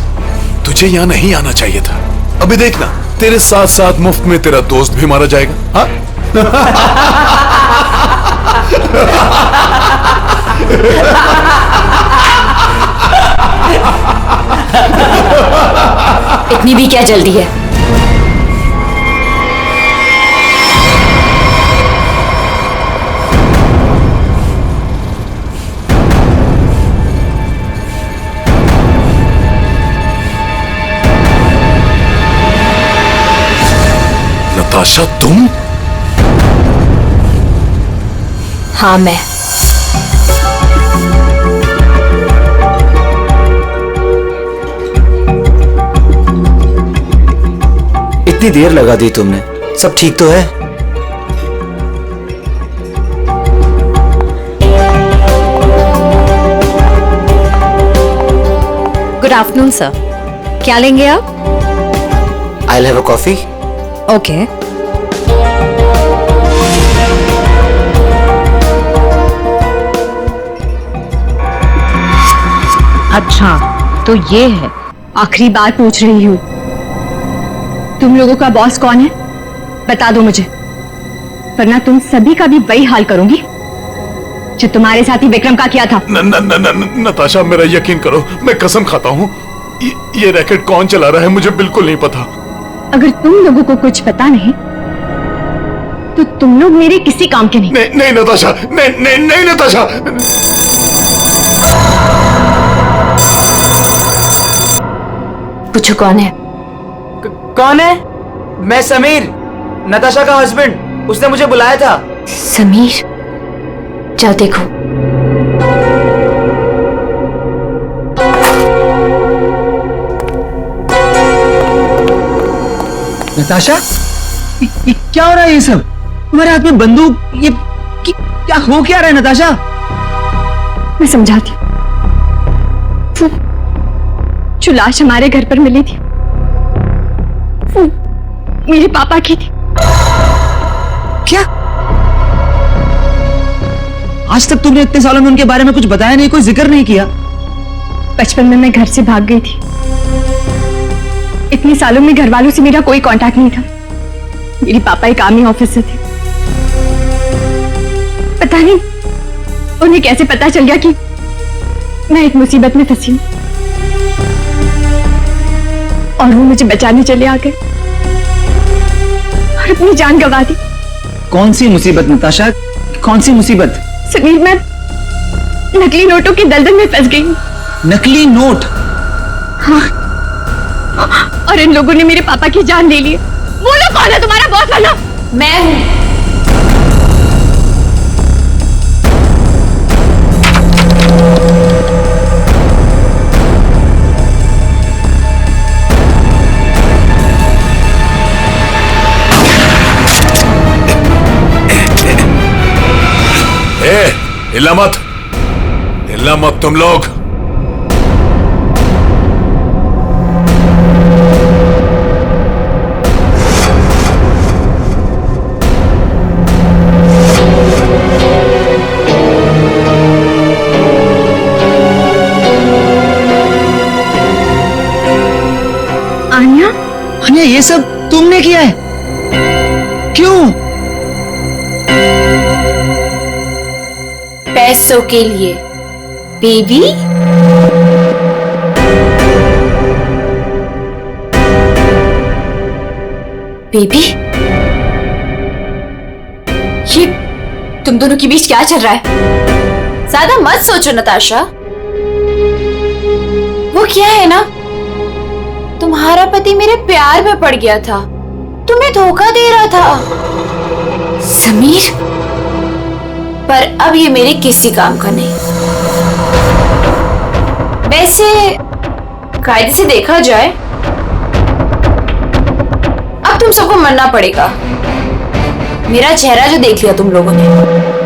Speaker 5: तुझे यहां नहीं आना चाहिए था। अभी देखना, तेरे साथ साथ मुफ्त में तेरा दोस्त भी मारा जाएगा। हाँ?
Speaker 1: इतनी भी क्या जल्दी है?
Speaker 5: नताशा तुम?
Speaker 1: हाँ मैं।
Speaker 11: इतनी देर लगा दी तुमने, सब ठीक तो है?
Speaker 15: गुड आफ्टरनून सर, क्या लेंगे आप?
Speaker 11: I'll have a coffee.
Speaker 15: Okay.
Speaker 4: अच्छा तो ये है, आखिरी बार पूछ रही हूँ, तुम लोगों का बॉस कौन है? बता दो मुझे, वरना तुम सभी का भी वही हाल करूंगी जो तुम्हारे साथी विक्रम का किया था।
Speaker 5: न, न, न, न, नताशा मेरा यकीन करो, मैं कसम खाता हूँ ये रैकेट कौन चला रहा है मुझे बिल्कुल नहीं पता।
Speaker 4: अगर तुम लोगों को कुछ पता नहीं तो तुम लोग मेरे किसी काम के नहीं।
Speaker 5: नहीं नहीं नताशा, नहीं नहीं नहीं नताशा।
Speaker 1: पूछो कौन है?
Speaker 11: कौन है? मैं समीर, नताशा का हस्बैंड। उसने मुझे बुलाया था।
Speaker 1: समीर? जाओ देखो।
Speaker 11: नताशा, ये क्या हो रहा है? ये सब तुम्हारे हाथ में बंदूक, ये क्या हो क्या रहा है नताशा?
Speaker 4: मैं समझाती हूँ। वो जो लाश हमारे घर पर मिली थी वो मेरे पापा की थी।
Speaker 11: क्या? आज तक तुमने इतने सालों में उनके बारे में कुछ बताया नहीं, कोई जिक्र नहीं किया।
Speaker 4: बचपन में मैं घर से भाग गई थी, इतने सालों में घर वालों से मेरा कोई कांटेक्ट नहीं था। मेरे पापा एक आर्मी ऑफिसर थे। पता नहीं उन्हें कैसे पता चल गया कि मैं एक मुसीबत में फंसी हूं और वो मुझे बचाने चले आ गए और अपनी जान गंवा दी।
Speaker 11: कौन सी मुसीबत नताशा, कौन सी मुसीबत?
Speaker 4: समीर, मैं नकली नोटों की दलदल में फंस गई हूं।
Speaker 11: नकली नोट?
Speaker 4: हाँ, और इन लोगों ने मेरे पापा की जान ले ली। बोलो कौन है तुम्हारा बॉस वाला?
Speaker 1: मैं हूं।
Speaker 5: हिला मत, हिला मत तुम लोग।
Speaker 4: आन्या?
Speaker 11: आन्या, ये सब तुमने किया है? क्यों?
Speaker 1: पैसों के लिए बेबी। बेबी, ये तुम दोनों के बीच क्या चल रहा है? ज्यादा मत सोचो नताशा। वो क्या है ना, तुम्हारा पति मेरे प्यार में पड़ गया था, तुम्हें धोखा दे रहा था समीर, पर अब ये मेरे किसी काम का नहीं। वैसे कायदे से देखा जाए अब तुम सबको मरना पड़ेगा। मेरा चेहरा जो देख लिया तुम लोगों ने।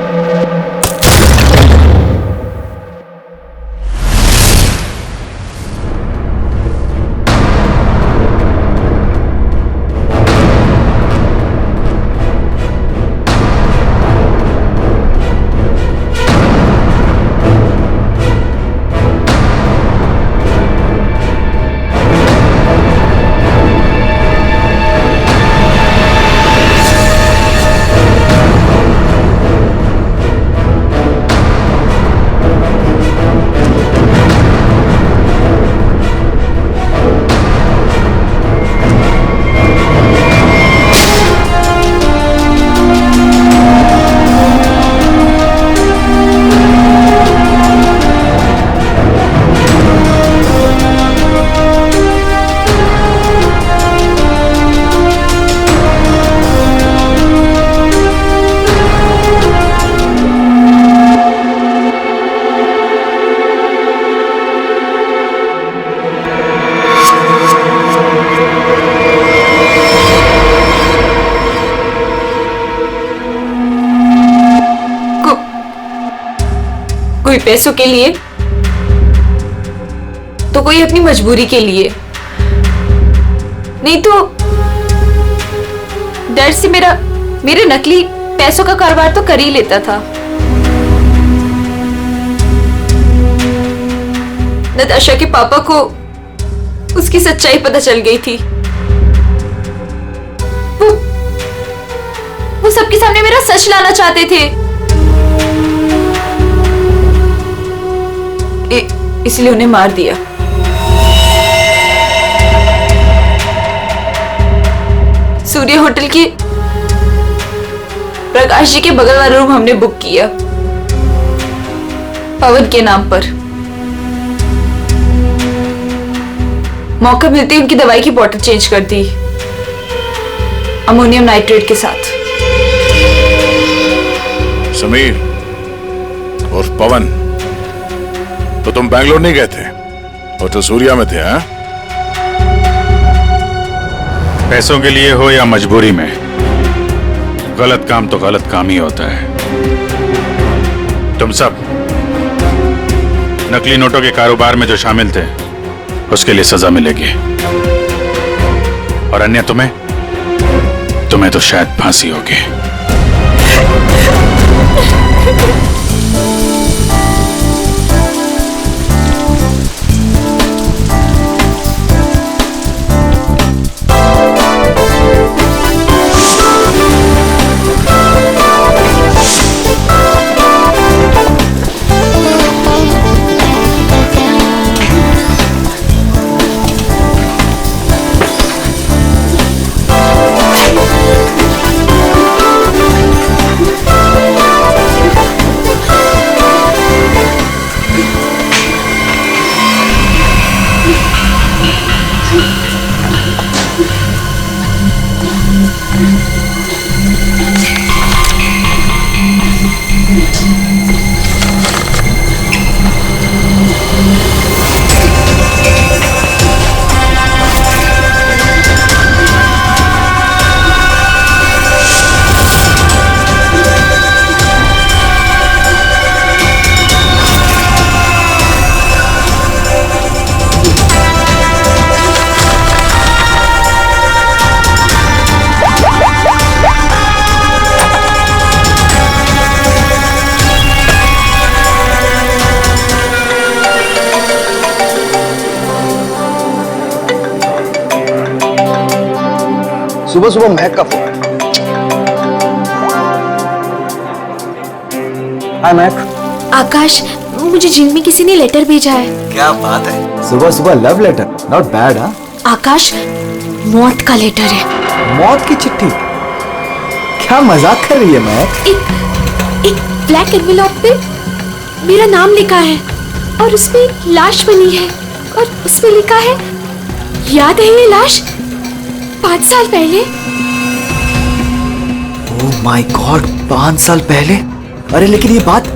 Speaker 1: कोई पैसों के लिए तो कोई अपनी मजबूरी के लिए, नहीं तो डर से मेरे नकली पैसों का कारोबार तो कर ही लेता था। नताशा के पापा को उसकी सच्चाई पता चल गई थी। वो सबके सामने मेरा सच लाना चाहते थे, इसलिए उन्हें मार दिया। सूर्य होटल के प्रकाश जी के बगल वाला रूम हमने बुक किया पवन के नाम पर। मौका मिलते ही उनकी दवाई की बोतल चेंज कर दी अमोनियम नाइट्रेट के साथ।
Speaker 5: समीर और पवन, तो तुम बैंगलोर नहीं गए थे और तो सूर्या में थे? हाँ,
Speaker 10: पैसों के लिए हो या मजबूरी में, गलत काम तो गलत काम ही होता है। तुम सब नकली नोटों के कारोबार में जो शामिल थे उसके लिए सजा मिलेगी, और अन्य तुम्हें तो शायद फांसी होगी।
Speaker 11: सुबह सुबह महक का फोन। हाय महक।
Speaker 1: आकाश, मुझे जिम में किसी ने लेटर भेजा है।
Speaker 11: क्या बात है, सुबह सुबह लव लेटर, नॉट बैड। हाँ
Speaker 1: आकाश, मौत का लेटर है।
Speaker 11: मौत की चिट्ठी? क्या मजाक कर रही है महक?
Speaker 1: एक ब्लैक एनवेलप पे मेरा नाम लिखा है और उसमें लाश बनी है और उसमें लिखा है, याद है ये लाश 5 साल पहले?
Speaker 11: ओह माय गॉड, 5 साल पहले? अरे लेकिन ये बात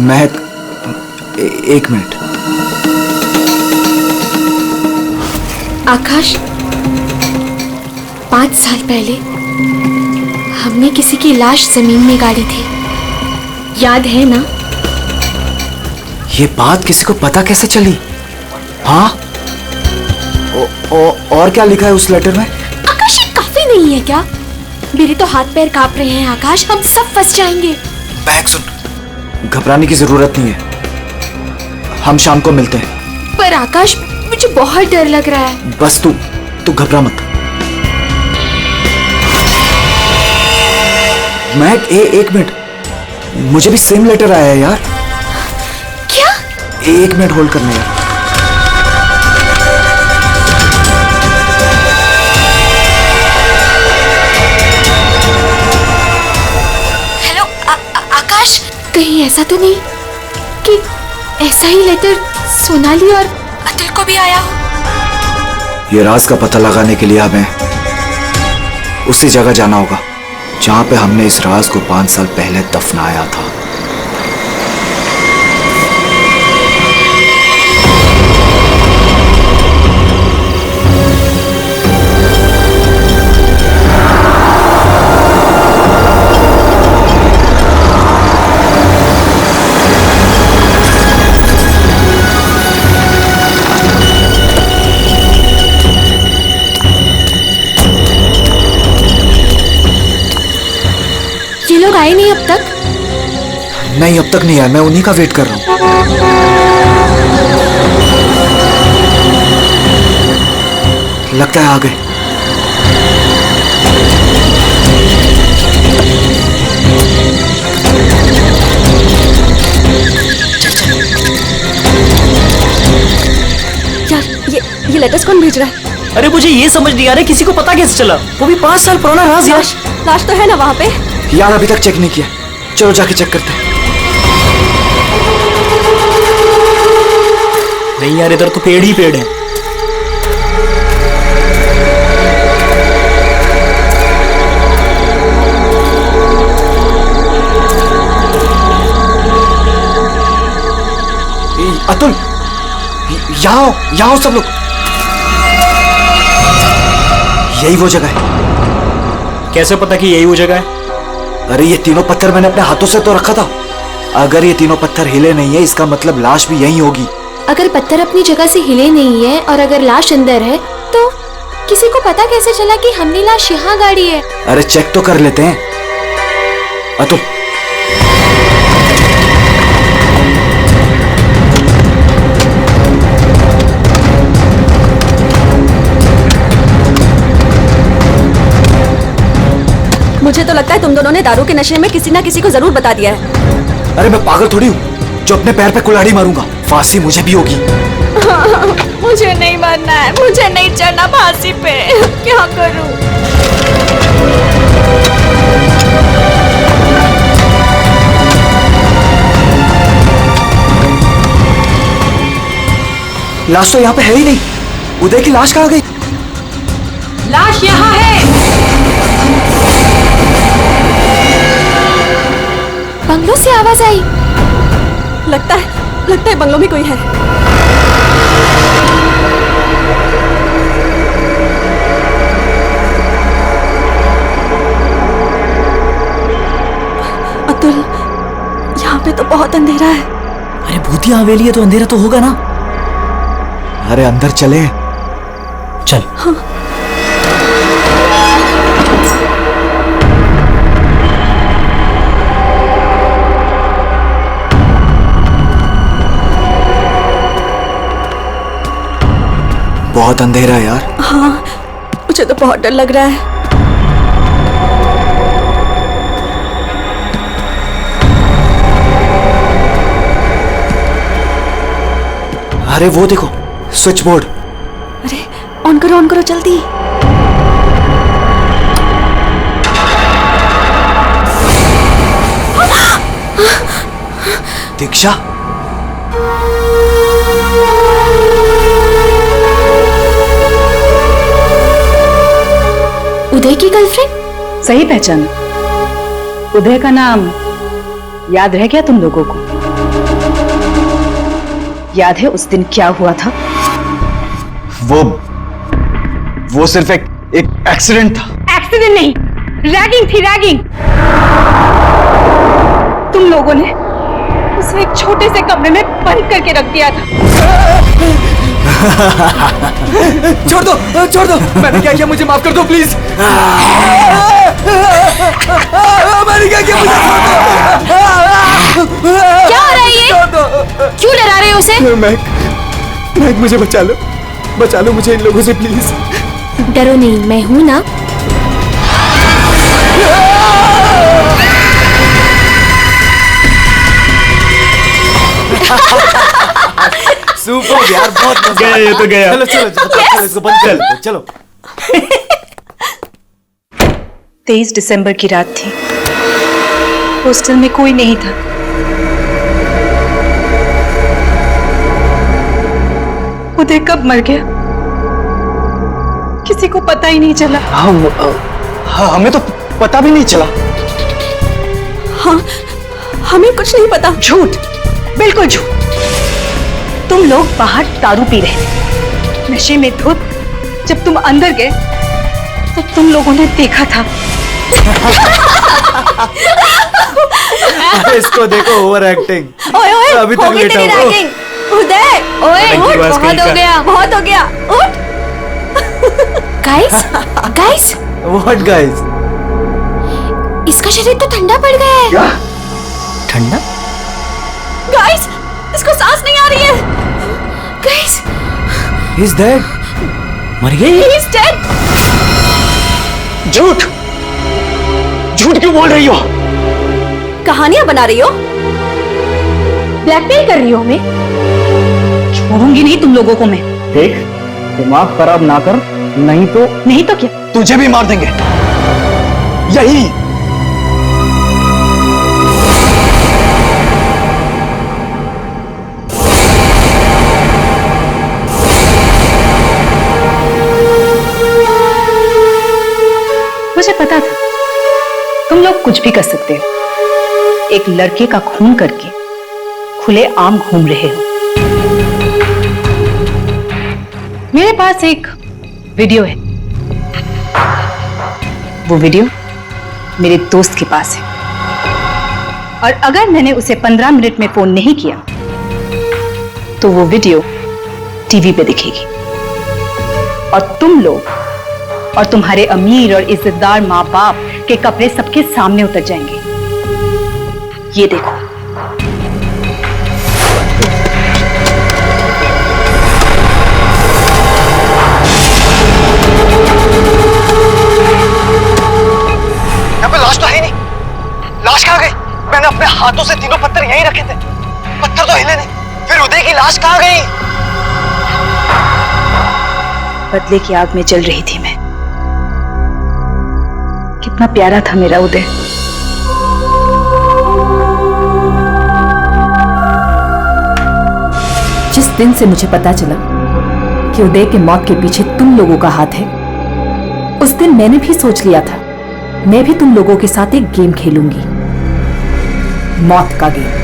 Speaker 11: महक, एक मिनट।
Speaker 1: आकाश, 5 साल पहले हमने किसी की लाश जमीन में गाड़ी थी, याद है ना?
Speaker 11: ये बात किसी को पता कैसे चली? हाँ, और क्या लिखा है उस लेटर में?
Speaker 1: आकाश, ये काफी नहीं है क्या? मेरे तो हाथ पैर कांप रहे हैं आकाश, हम सब फंस जाएंगे।
Speaker 11: बैग सुन, घबराने की जरूरत नहीं है, हम शाम को मिलते हैं।
Speaker 1: पर आकाश, मुझे बहुत डर लग रहा है।
Speaker 11: बस तू घबरा मत। महक, एक मिनट, मुझे भी सेम लेटर आया है यार।
Speaker 1: क्या?
Speaker 11: 1 मिनट होल्ड करना यार।
Speaker 1: हेलो आकाश, कहीं ऐसा तो नहीं कि ऐसा ही लेटर सोनाली और अतुल को भी आया हो?
Speaker 11: ये राज का पता लगाने के लिए हमें उसी जगह जाना होगा जहां पे हमने इस राज को 5 साल पहले दफनाया था। नहीं, अब तक नहीं आया। मैं उन्हीं का वेट कर रहा हूँ। लगता है आ गए।
Speaker 4: यार ये लेटर्स कौन भेज रहा है?
Speaker 3: अरे मुझे ये समझ नहीं आ रहा किसी को पता कैसे चला, वो भी 5 साल पुराना राज। यार
Speaker 4: लाश तो है ना वहाँ पे?
Speaker 11: यार अभी तक चेक नहीं किया, चलो जाके चेक करते हैं।
Speaker 3: नहीं यार, इधर तो पेड़ ही पेड़ है।
Speaker 11: अतुल, यहाँ आओ सब लोग। यही वो जगह है।
Speaker 3: कैसे पता कि यही वो जगह है?
Speaker 11: अरे ये तीनों पत्थर मैंने अपने हाथों से तो रखा था। अगर ये तीनों पत्थर हिले नहीं है, इसका मतलब लाश भी यहीं होगी।
Speaker 1: अगर पत्थर अपनी जगह से हिले नहीं है और अगर लाश अंदर है, तो किसी को पता कैसे चला कि हमने लाश यहाँ गाड़ी है?
Speaker 11: अरे चेक तो कर लेते हैं। अतुल,
Speaker 4: मुझे तो लगता है तुम दोनों ने दारू के नशे में किसी ना किसी को जरूर बता दिया है।
Speaker 11: अरे मैं पागल थोड़ी हूँ जो अपने पैर पे कुल्हाड़ी मारूंगा। फांसी मुझे भी होगी।
Speaker 4: मुझे नहीं मरना है, मुझे नहीं चढ़ना फांसी पे। क्या करूं?
Speaker 11: लाश तो यहाँ पे है ही नहीं। उदय की लाश कहाँ गई?
Speaker 4: लाश यहाँ है।
Speaker 1: बंगलों से आवाज आई।
Speaker 4: लगता है बंगलों में कोई है। अतुल, यहाँ पे तो बहुत अंधेरा है।
Speaker 11: अरे भूतिया हवेली है तो अंधेरा तो होगा ना। अरे अंदर चले।
Speaker 3: चल।
Speaker 4: हाँ।
Speaker 11: बहुत अंधेरा है यार।
Speaker 4: हाँ, मुझे तो बहुत डर लग रहा है।
Speaker 11: अरे वो देखो, स्विच बोर्ड।
Speaker 4: अरे ऑन करो जल्दी।
Speaker 11: दीक्षा,
Speaker 1: उदय की गर्लफ्रेंड?
Speaker 16: सही पहचान। उदय का नाम याद रह गया तुम लोगों को? याद है उस दिन क्या हुआ था?
Speaker 11: वो सिर्फ एक एक्सीडेंट था।
Speaker 16: एक्सीडेंट नहीं, रैगिंग थी, रैगिंग। तुम लोगों ने उसे एक छोटे से कमरे में बंद करके रख दिया था।
Speaker 11: छोड़ दो। मैंने क्या किया, मुझे माफ कर दो प्लीज। मैंने क्या किया, मुझे
Speaker 1: क्या हो रहा है ये? क्यों डरा रहे हो उसे?
Speaker 11: महक, मुझे बचा लो मुझे इन लोगों से प्लीज।
Speaker 1: डरो नहीं, मैं हूं ना।
Speaker 11: सुपर यार, बहुत मजा
Speaker 3: गया ये तो गया।
Speaker 11: चलो इसको बंद कर लो, चलो।
Speaker 16: 23 दिसंबर की रात थी। हॉस्टल में कोई नहीं था। उदय कब मर गया किसी को पता ही नहीं चला।
Speaker 11: हाँ, हमें तो पता भी नहीं चला।
Speaker 4: हाँ, हमें कुछ नहीं पता।
Speaker 16: झूठ, बिल्कुल झूठ। तुम लोग बाहर दारू पी रहे थे, नशे में धुत। जब तुम अंदर गए तो तुम लोगों ने देखा था।
Speaker 11: इसको देखो, ओवर एक्टिंग।
Speaker 4: ओए
Speaker 11: अभी तक लेटा हुआ।
Speaker 4: उदय, ओए उठ, बहुत हो गया, उठ।
Speaker 1: Guys,
Speaker 11: what guys?
Speaker 1: इसका शरीर तो ठंडा पड़ गया है।
Speaker 11: क्या? ठंडा?
Speaker 1: गाइस, इसको सांस नहीं आ रही है। Guys,
Speaker 7: He's dead. मर गई?
Speaker 1: he is dead.
Speaker 11: झूठ झूठ क्यों बोल रही हो?
Speaker 1: कहानियां बना रही हो? ब्लैकमेल कर रही हो हमें?
Speaker 16: छोड़ूंगी नहीं तुम लोगों को मैं।
Speaker 11: देख, दिमाग खराब ना कर, नहीं तो क्या? तुझे भी मार देंगे। यही
Speaker 16: मुझे पता था तुम लोग कुछ भी कर सकते हो। एक लड़के का खून करके खुले आम घूम रहे हो। मेरे पास एक वीडियो है। वो वीडियो मेरे दोस्त के पास है, और अगर मैंने उसे 15 मिनट में फोन नहीं किया तो वो वीडियो टीवी पे दिखेगी, और तुम लोग और तुम्हारे अमीर और इज्जतदार माँ बाप के कपड़े सबके सामने उतर जाएंगे। ये देखो।
Speaker 11: यहाँ पे लाश तो है नहीं। लाश कहाँ गई? मैंने अपने हाथों से तीनों पत्थर यहीं रखे थे, पत्थर तो हिले नहीं। फिर उदय की लाश कहाँ गई?
Speaker 16: बदले की आग में जल रही थी मैं। कितना प्यारा था मेरा उदय।
Speaker 17: जिस दिन से मुझे पता चला कि उदय की मौत के पीछे तुम लोगों का हाथ है, उस दिन मैंने भी सोच लिया था मैं भी तुम लोगों के साथ एक गेम खेलूंगी, मौत का गेम।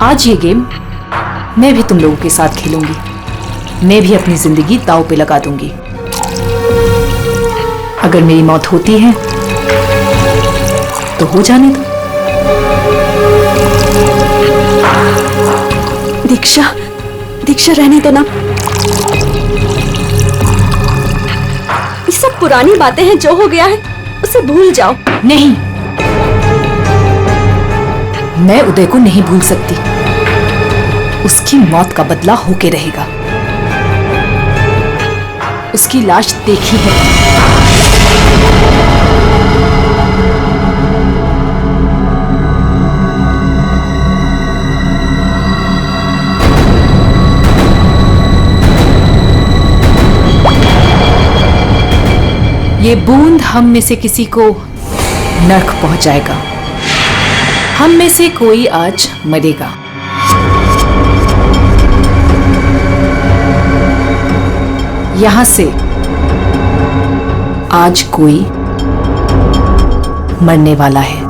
Speaker 17: आज ये गेम मैं भी तुम लोगों के साथ खेलूंगी। मैं भी अपनी जिंदगी दांव पे लगा दूंगी। अगर मेरी मौत होती है तो हो जाने दो।
Speaker 1: दीक्षा, दीक्षा रहने दो ना। ये सब पुरानी बातें हैं, जो हो गया है उसे भूल जाओ।
Speaker 17: नहीं, मैं उदय को नहीं भूल सकती। उसकी मौत का बदला होके रहेगा। उसकी लाश देखी है। ये बूंद हम में से किसी को नर्क पहुंचाएगा। हम में से कोई आज मरेगा। यहां से आज कोई मरने वाला है।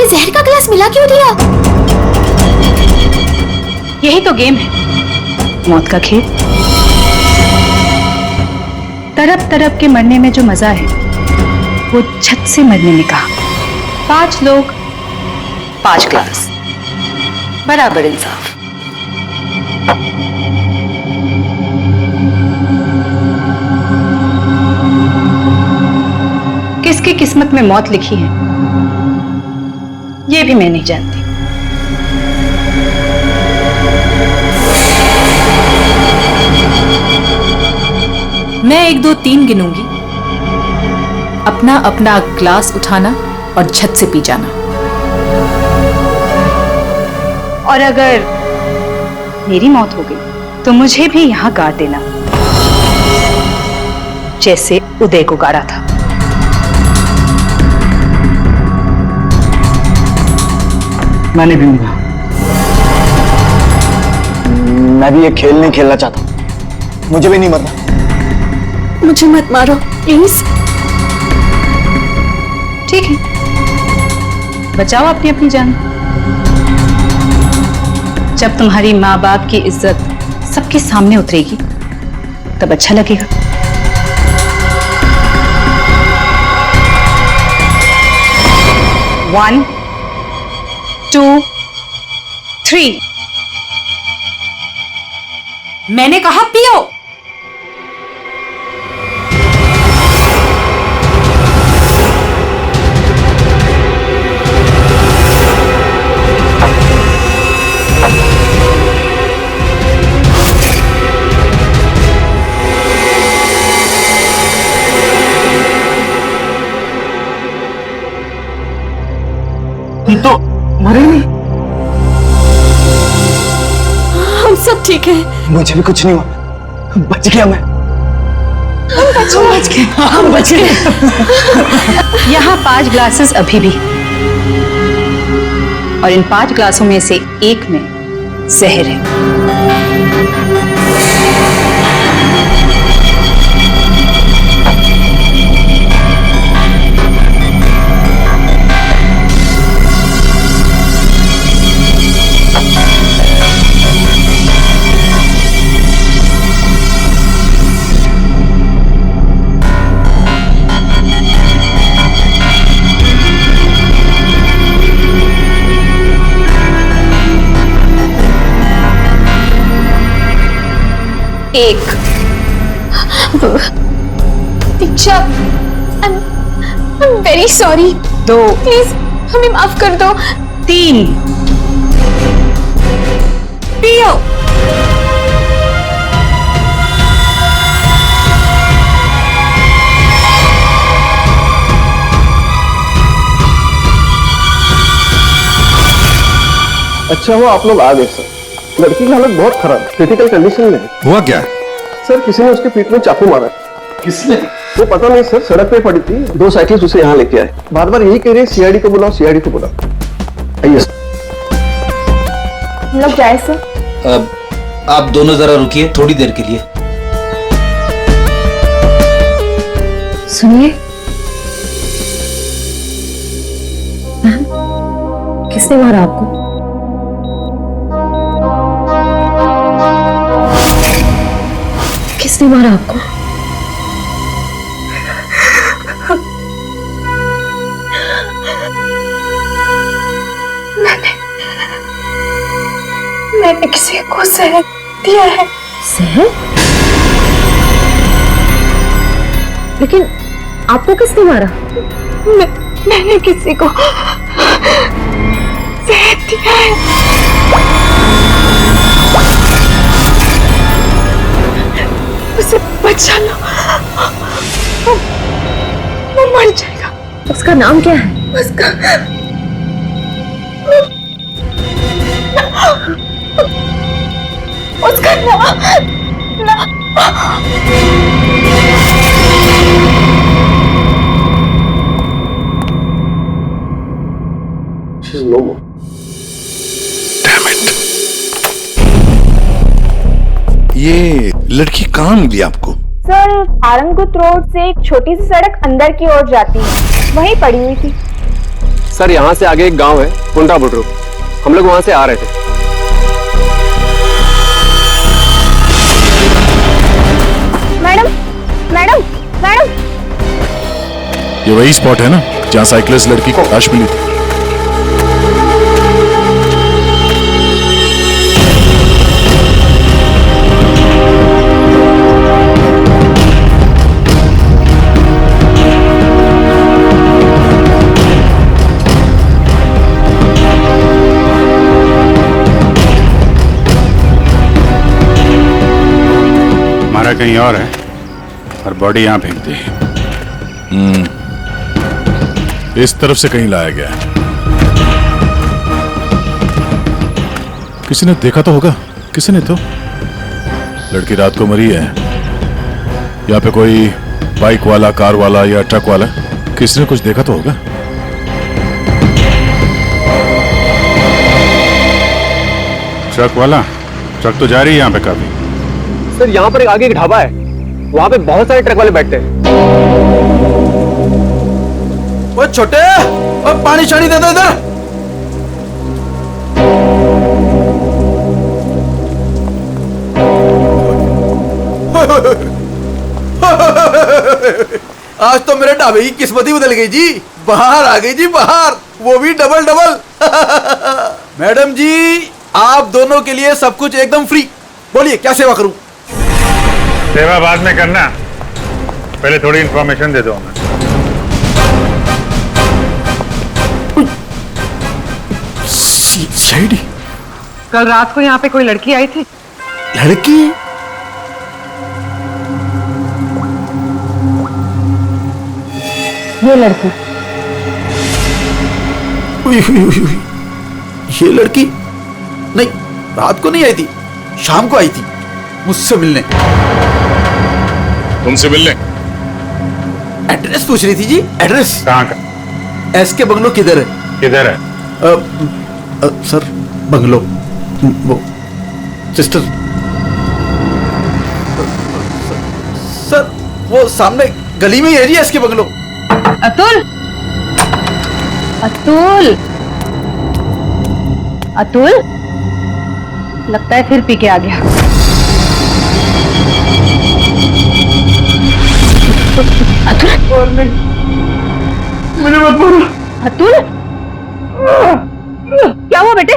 Speaker 1: जहर का गिलास मिला क्यों दिया?
Speaker 16: यही तो गेम है, मौत का खेल। तरफ तरफ के मरने में जो मजा है वो छत से मरने में कहा। 5 लोग 5 ग्लास, बराबर इंसाफ। किसकी किस्मत में मौत लिखी है ये भी मैं नहीं जानती।
Speaker 17: मैं 1 2 3 गिनूंगी। अपना अपना ग्लास उठाना और छत से पी जाना।
Speaker 16: और अगर मेरी मौत हो गई तो मुझे भी यहां गाड़ देना, जैसे उदय को गाड़ा था।
Speaker 11: मैं नहीं पीऊंगा। मैं भी ये खेल नहीं खेलना चाहता, मुझे भी नहीं मरना।
Speaker 1: मुझे मत मारो प्लीज।
Speaker 16: ठीक है, बचाओ अपनी अपनी जान। जब तुम्हारी माँ बाप की इज्जत सबके सामने उतरेगी तब अच्छा लगेगा। One, 2, 3।
Speaker 1: मैंने कहा पियो।
Speaker 11: ये तो मरे नहीं।
Speaker 1: हम सब ठीक है।
Speaker 11: मुझे भी कुछ नहीं हुआ, बच गया मैं।
Speaker 16: हम बच गए। यहाँ 5 ग्लासेस अभी भी, और इन 5 ग्लासों में से एक में जहर है।
Speaker 1: एक दीक्षा, I'm very sorry।
Speaker 16: 2,
Speaker 1: प्लीज हमें माफ कर दो।
Speaker 16: 3।
Speaker 1: पियो।
Speaker 12: अच्छा हुआ आप लोग आ गए सर। लड़की की हालत बहुत खराब, क्रिटिकल कंडीशन में है।
Speaker 10: हुआ क्या?
Speaker 12: सर किसी ने उसके पीठ में चाकू मारा। किसने? वो पता नहीं सर, सड़क पे पड़ी थी, 2 साइकिल्स उसे यहाँ लेके आए। बार बार यही कह रहे सीआईडी को बुलाओ, सीआईडी को बुलाओ। आइए सर।
Speaker 9: हम लोग जाए सर?
Speaker 18: आप दोनों जरा रुकिए थोड़ी देर के लिए।
Speaker 17: सुनिए मैम, किसने मारा आपको? किसने मारा आपको?
Speaker 1: मैंने किसी को जहर दिया है।
Speaker 17: जहर? लेकिन आपको किसने मारा?
Speaker 1: मैंने किसी को जहर दिया है। उसे बचा लो, वो मर जाएगा।
Speaker 17: उसका नाम क्या है?
Speaker 1: उसका
Speaker 12: She's no more.
Speaker 6: Damn it. ये लड़की कहाँ मिली आपको?
Speaker 9: सर आरंगुत रोड से एक छोटी सी सड़क अंदर की ओर जाती है, वहीं पड़ी हुई थी।
Speaker 14: सर यहाँ से आगे एक गांव है पुंडा बुड्रू, हम लोग वहां से आ रहे थे।
Speaker 9: मैडम मैडम मैडम,
Speaker 10: ये वही स्पॉट है ना जहाँ साइकिलिस्ट लड़की को लाश मिली थी? मारा कहीं और है और बॉडी यहाँ फेंक दी। इस तरफ से कहीं लाया गया है। किसी ने देखा तो होगा। किसी ने तो। लड़की रात को मरी है। यहाँ पे कोई बाइक वाला, कार वाला या ट्रक वाला, किसी ने कुछ देखा तो होगा। ट्रक वाला? ट्रक तो जा रही है यहाँ पे काफी।
Speaker 2: सर यहाँ पर आगे एक ढाबा है, वहाँ पे बहुत सारे ट्रक वाले बैठते हैं।
Speaker 18: वो छोटे, वो पानी शानी दे दो इधर। आज तो मेरे ढाबे की किस्मत ही बदल गई जी। बाहर आ गई जी, बाहर, वो भी डबल डबल। मैडम जी, आप दोनों के लिए सब कुछ एकदम फ्री। बोलिए क्या सेवा करूं?
Speaker 10: सेवा बाद में करना, पहले थोड़ी इंफॉर्मेशन दे दो हमें।
Speaker 14: सीआईडी।
Speaker 19: कल रात को यहाँ पे कोई लड़की आई थी।
Speaker 14: लड़की?
Speaker 9: ये लड़की।
Speaker 14: ये लड़की? नहीं, रात को नहीं आई थी, शाम को आई थी मुझसे मिलने।
Speaker 5: तुमसे मिलने?
Speaker 14: एड्रेस पूछ रही थी जी। एड्रेस
Speaker 10: कहाँ का?
Speaker 14: एसके बंगलो किधर है?
Speaker 10: किधर है?
Speaker 14: सर बंगलो, वो सिस्टर। सर वो सामने गली में ही है जी एसके बंगलो।
Speaker 16: अतुल, अतुल, अतुल, लगता है फिर पी के आ गया। अतुल, मुझे मत बोलो। अतुल, क्या हुआ बेटे?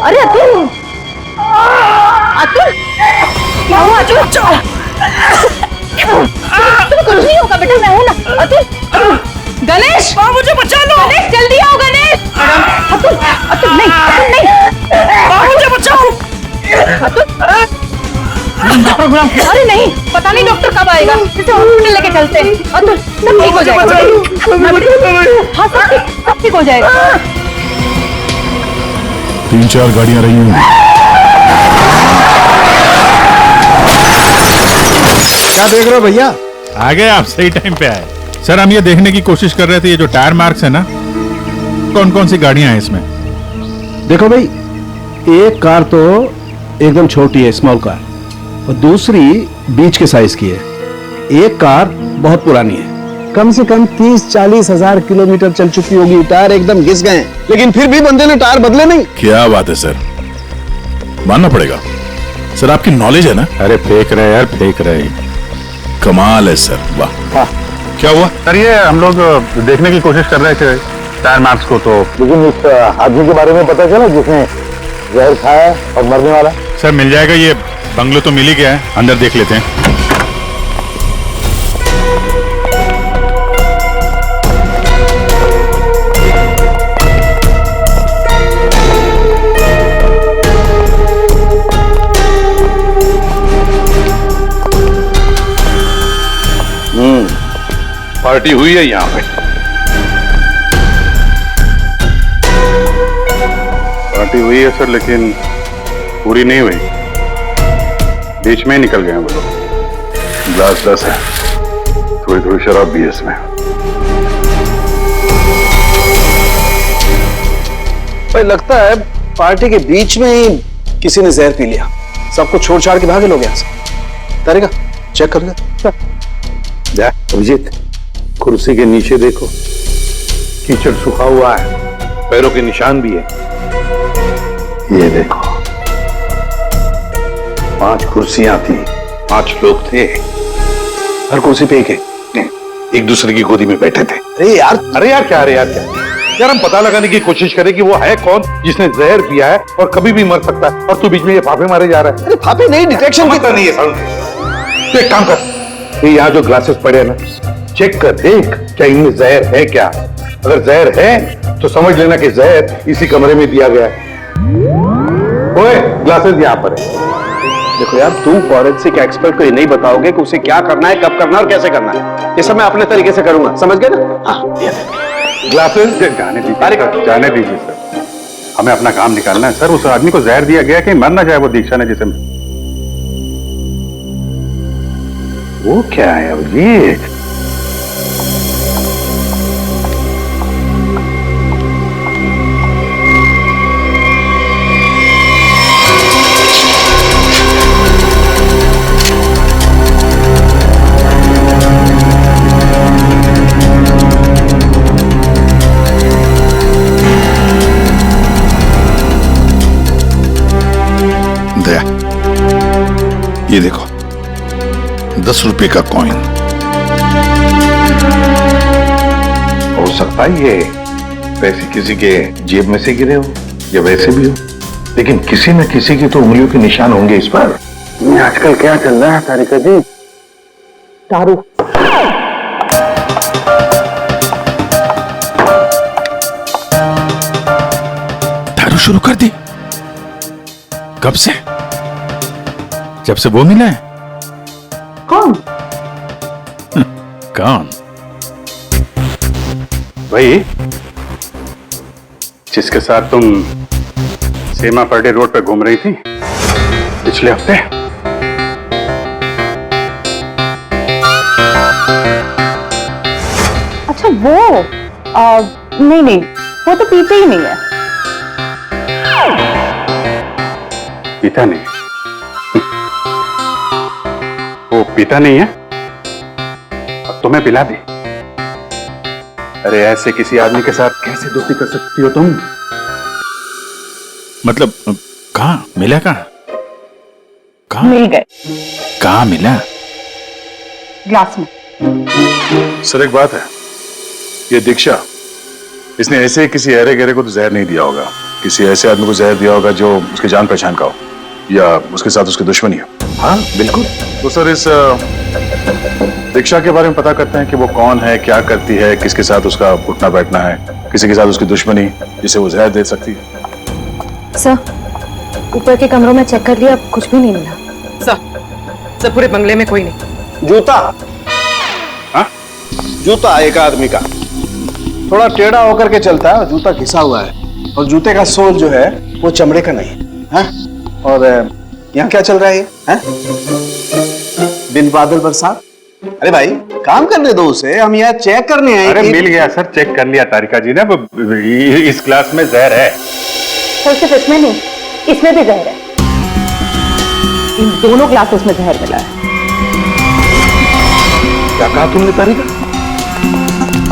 Speaker 16: अरे अतुल, अतुल, क्या हुआ अतुल? कुछ नहीं होगा बेटा, मैं हूं ना। अतुल, गणेश, मुझे बचा लो। गणेश जल्दी आओ गणेश। अतुल, अतुल नहीं, अतुल नहीं, मुझे बचाओ। अतुल, प्रोग्राम। अरे नहीं, पता नहीं डॉक्टर कब आएगा, इसे हॉस्पिटल लेके चलते हैं। अतुल, सब ठीक हो जाएगा। हाँ सब ठीक हो जाएगा।
Speaker 5: 3-4 गाड़ियां रही हैं।
Speaker 12: क्या देख रहे हो भैया?
Speaker 10: आ गए आप, सही टाइम पे आए। सर हम ये देखने की कोशिश कर रहे थे, ये जो टायर मार्क्स है ना, कौन कौन सी गाड़ियां हैं इसमें?
Speaker 12: देखो भाई, एक कार तो एकदम छोटी है, स्मॉल कार, और दूसरी बीच के साइज की है। एक कार बहुत पुरानी है, कम से कम 30-40 हजार किलोमीटर चल चुकी होगी, टायर एकदम घिस गए, लेकिन फिर भी बंदे ने टायर बदले नहीं।
Speaker 5: क्या बात है सर, मानना पड़ेगा। सर आपकी नॉलेज है ना।
Speaker 10: अरे फेंक रहे यार, फेंक रहे।
Speaker 5: कमाल है सर, वाह।
Speaker 10: हाँ।
Speaker 5: क्या हुआ?
Speaker 10: सर ये हम लोग देखने की कोशिश कर रहे थे टायर मार्क्स को, तो
Speaker 12: लेकिन इस आदमी के बारे में पता चला जिसने जहर खाया और मरने वाला?
Speaker 10: सर मिल जाएगा, ये बंगलो तो मिल ही गया है, अंदर देख लेते हैं।
Speaker 6: पार्टी हुई है यहाँ पे।
Speaker 10: पार्टी हुई है सर, लेकिन पूरी नहीं हुई, बीच में ही निकल गए हैं वो लोग।
Speaker 6: ग्लास 10 है, थोड़ी थोड़ी शराब भी है इसमें।
Speaker 12: भाई लगता है पार्टी के बीच में ही किसी ने जहर पी लिया, सबको छोड़ छाड़ के भागे लोग यहाँ से। तारेगा चेक कर ले।
Speaker 6: जा अभिजीत, कुर्सी के नीचे देखो, कीचड़ सूखा हुआ है, पैरों के निशान भी है। ये देखो, 5 कुर्सियां थी, 5 लोग थे,
Speaker 12: हर कुर्सी पे
Speaker 6: एक दूसरे की गोदी में बैठे थे।
Speaker 12: अरे यार
Speaker 6: क्या यार, हम पता लगाने की कोशिश करें कि वो है कौन जिसने जहर पिया है और कभी भी मर सकता है, और तू बीच में ये फाफे मारे जा रहा है।
Speaker 12: अरे फाफे नहीं, डिटेक्शन
Speaker 6: पता नहीं है। तो एक काम कर, ये यहाँ जो ग्लासेस पड़े हैं ना, चेक कर देख क्या इनमें जहर है क्या। अगर जहर है तो समझ लेना कि जहर इसी कमरे में दिया गया है। ओए, ग्लासेस यहाँ पर है।
Speaker 12: देखो यार, तू फॉरेंसिक एक्सपर्ट को ये नहीं बताओगे कि उसे क्या करना है, कब करना है और कैसे करना है। ये सब मैं अपने तरीके से करूंगा, समझ गए ना? हाँ,
Speaker 6: ग्लासेस जाने दीजिए सर, हमें अपना काम निकालना है सर। उस आदमी को जहर दिया गया कि मर ना जाए वो दीक्षा ने, जिसे वो क्या है अभिजीत? ये देखो 10 रुपए का कॉइन। हो सकता है ये पैसे किसी के जेब में से गिरे हो या वैसे भी हो, लेकिन किसी न किसी की तो उंगलियों के निशान होंगे इस पर। आजकल क्या चल रहा है तारिका जी?
Speaker 12: दारू।
Speaker 10: दारू शुरू कर दी? कब से? जब से वो मिला है?
Speaker 12: कौन?
Speaker 10: कौन?
Speaker 20: भाई, जिसके साथ तुम सीमा पर्डे रोड पे घूम रही थी पिछले हफ्ते।
Speaker 4: अच्छा वो नहीं नहीं, वो तो पीते ही नहीं है।
Speaker 20: पीता नहीं? वो पीता नहीं है? अब तुम्हें पिला दी। अरे ऐसे किसी आदमी के साथ कैसे दोस्ती कर सकती हो तुम?
Speaker 10: मतलब कहाँ मिला? कहाँ
Speaker 4: मिल गए।
Speaker 10: कहाँ मिला?
Speaker 4: ग्लास में।
Speaker 10: सर एक बात है, ये दीक्षा, इसने ऐसे ही किसी अहरे गहरे को तो जहर नहीं दिया होगा, किसी ऐसे आदमी को जहर दिया होगा जो उसके जान पहचान का हो या उसके साथ उसकी दुश्मनी हो। हाँ बिल्कुल। तो सर इस दीक्षा के बारे में पता करते हैं कि वो कौन है, क्या करती है, किसके साथ उसका उठना बैठना है, किसी के साथ उसकी दुश्मनी जिसे वो जहर दे सकती है।
Speaker 15: सर ऊपर के कमरों में चेक कर लिया, कुछ भी नहीं मिला।
Speaker 2: सर पूरे बंगले में कोई नहीं।
Speaker 12: जूता? हाँ? जूता एक आदमी का थोड़ा टेढ़ा होकर के चलता है और जूता घिसा हुआ है, और जूते का सोल जो है वो चमड़े का नहीं है। और यहाँ क्या चल रहा है? दिन बादल बरसात। अरे भाई काम करने दो उसे, हम यहाँ चेक करने आए।
Speaker 20: अरे मिल गया सर, चेक कर लिया तारिका जी ने। इस ग्लास में जहर है।
Speaker 4: सर सिर्फ इसमें नहीं, इसमें भी जहर है। इन दोनों ग्लासों में जहर मिला है।
Speaker 6: क्या कहा तुमने तारिका?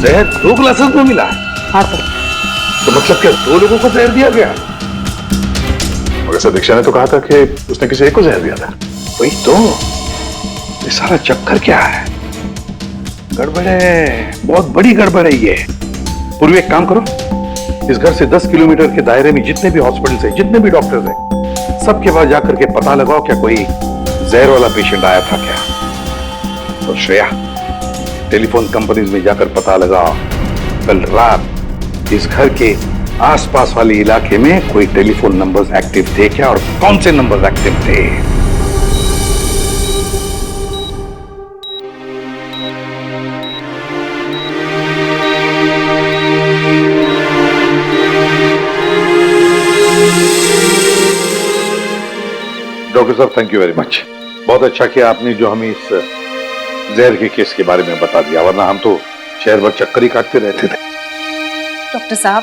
Speaker 6: जहर 2 ग्लासेस में मिला?
Speaker 4: हाँ सर।
Speaker 6: तो मतलब क्या 2 लोगों को जहर दिया गया? मगर सर दीक्षा ने तो कहा था कि उसने किसी एक को जहर दिया था। वही तो, ये सारा चक्कर क्या है? गड़बड़ है, बहुत बड़ी गड़बड़ है ये। पूर्वी एक काम करो, इस घर से 10 किलोमीटर के दायरे में जितने भी हॉस्पिटल्स हैं, जितने भी डॉक्टर्स हैं, सबके पास जाकर के पता लगाओ क्या कोई जहर वाला पेशेंट आया था क्या। और श्रेया, टेलीफोन कंपनीज में जाकर पता लगाओ कल रात इस घर के आसपास वाले इलाके में कोई टेलीफोन नंबर्स एक्टिव थे क्या, और कौन से नंबर्स एक्टिव थे। डॉक्टर साहब थैंक यू वेरी मच, बहुत अच्छा किया आपने जो हमें इस जहर के केस के बारे में बता दिया, वरना हम तो शहर भर चक्कर ही काटते रहते थे।
Speaker 16: डॉक्टर साहब,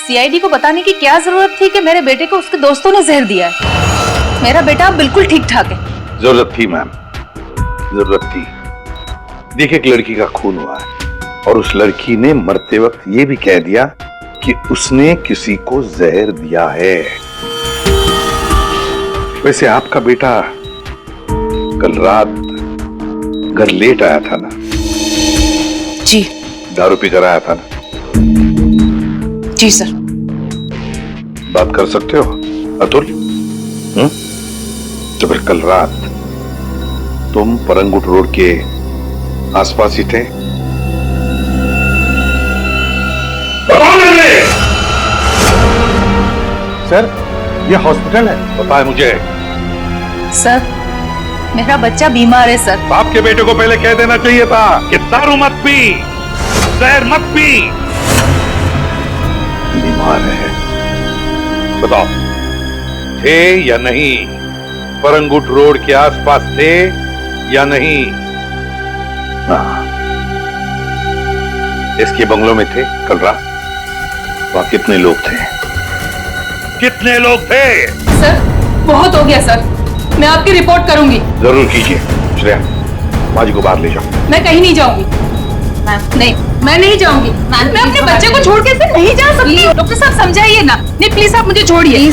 Speaker 16: सीआईडी को बताने की क्या जरूरत थी कि मेरे बेटे को उसके दोस्तों ने जहर दिया है? मेरा बेटा बिल्कुल ठीक ठाक है।
Speaker 6: जरूरत थी मैम, जरूरत थी। देखिए एक लड़की का खून हुआ है और उस लड़की ने मरते वक्त ये भी कह दिया कि उसने किसी को जहर दिया है। वैसे आपका बेटा कल रात घर लेट आया था ना?
Speaker 16: जी।
Speaker 6: दारू पीकर आया था ना?
Speaker 16: जी सर।
Speaker 6: बात कर सकते हो अतुल? तो फिर कल रात तुम परंगुट रोड के आसपास ही थे?
Speaker 20: सर ये हॉस्पिटल है।
Speaker 6: पता है मुझे।
Speaker 16: सर मेरा बच्चा बीमार है सर।
Speaker 6: बाप के बेटे को पहले कह देना चाहिए था कि दारू मत पी, जहर मत पी। बीमार है, बताओ थे या नहीं? परंगुट रोड के आसपास थे या नहीं? इसके बंगलों में थे कल रात? वहां कितने लोग थे? कितने लोग थे?
Speaker 16: सर बहुत हो गया सर, मैं आपकी रिपोर्ट करूंगी।
Speaker 6: जरूर कीजिए। श्रेया, माजी को बाहर ले जाओ।
Speaker 16: मैं कहीं नहीं जाऊंगी। नहीं, मैं नहीं जाऊंगी। मैं अपने बच्चे को छोड़ के नहीं जा सकती। डॉक्टर साहब समझाइए ना। नहीं प्लीज आप मुझे छोड़िए।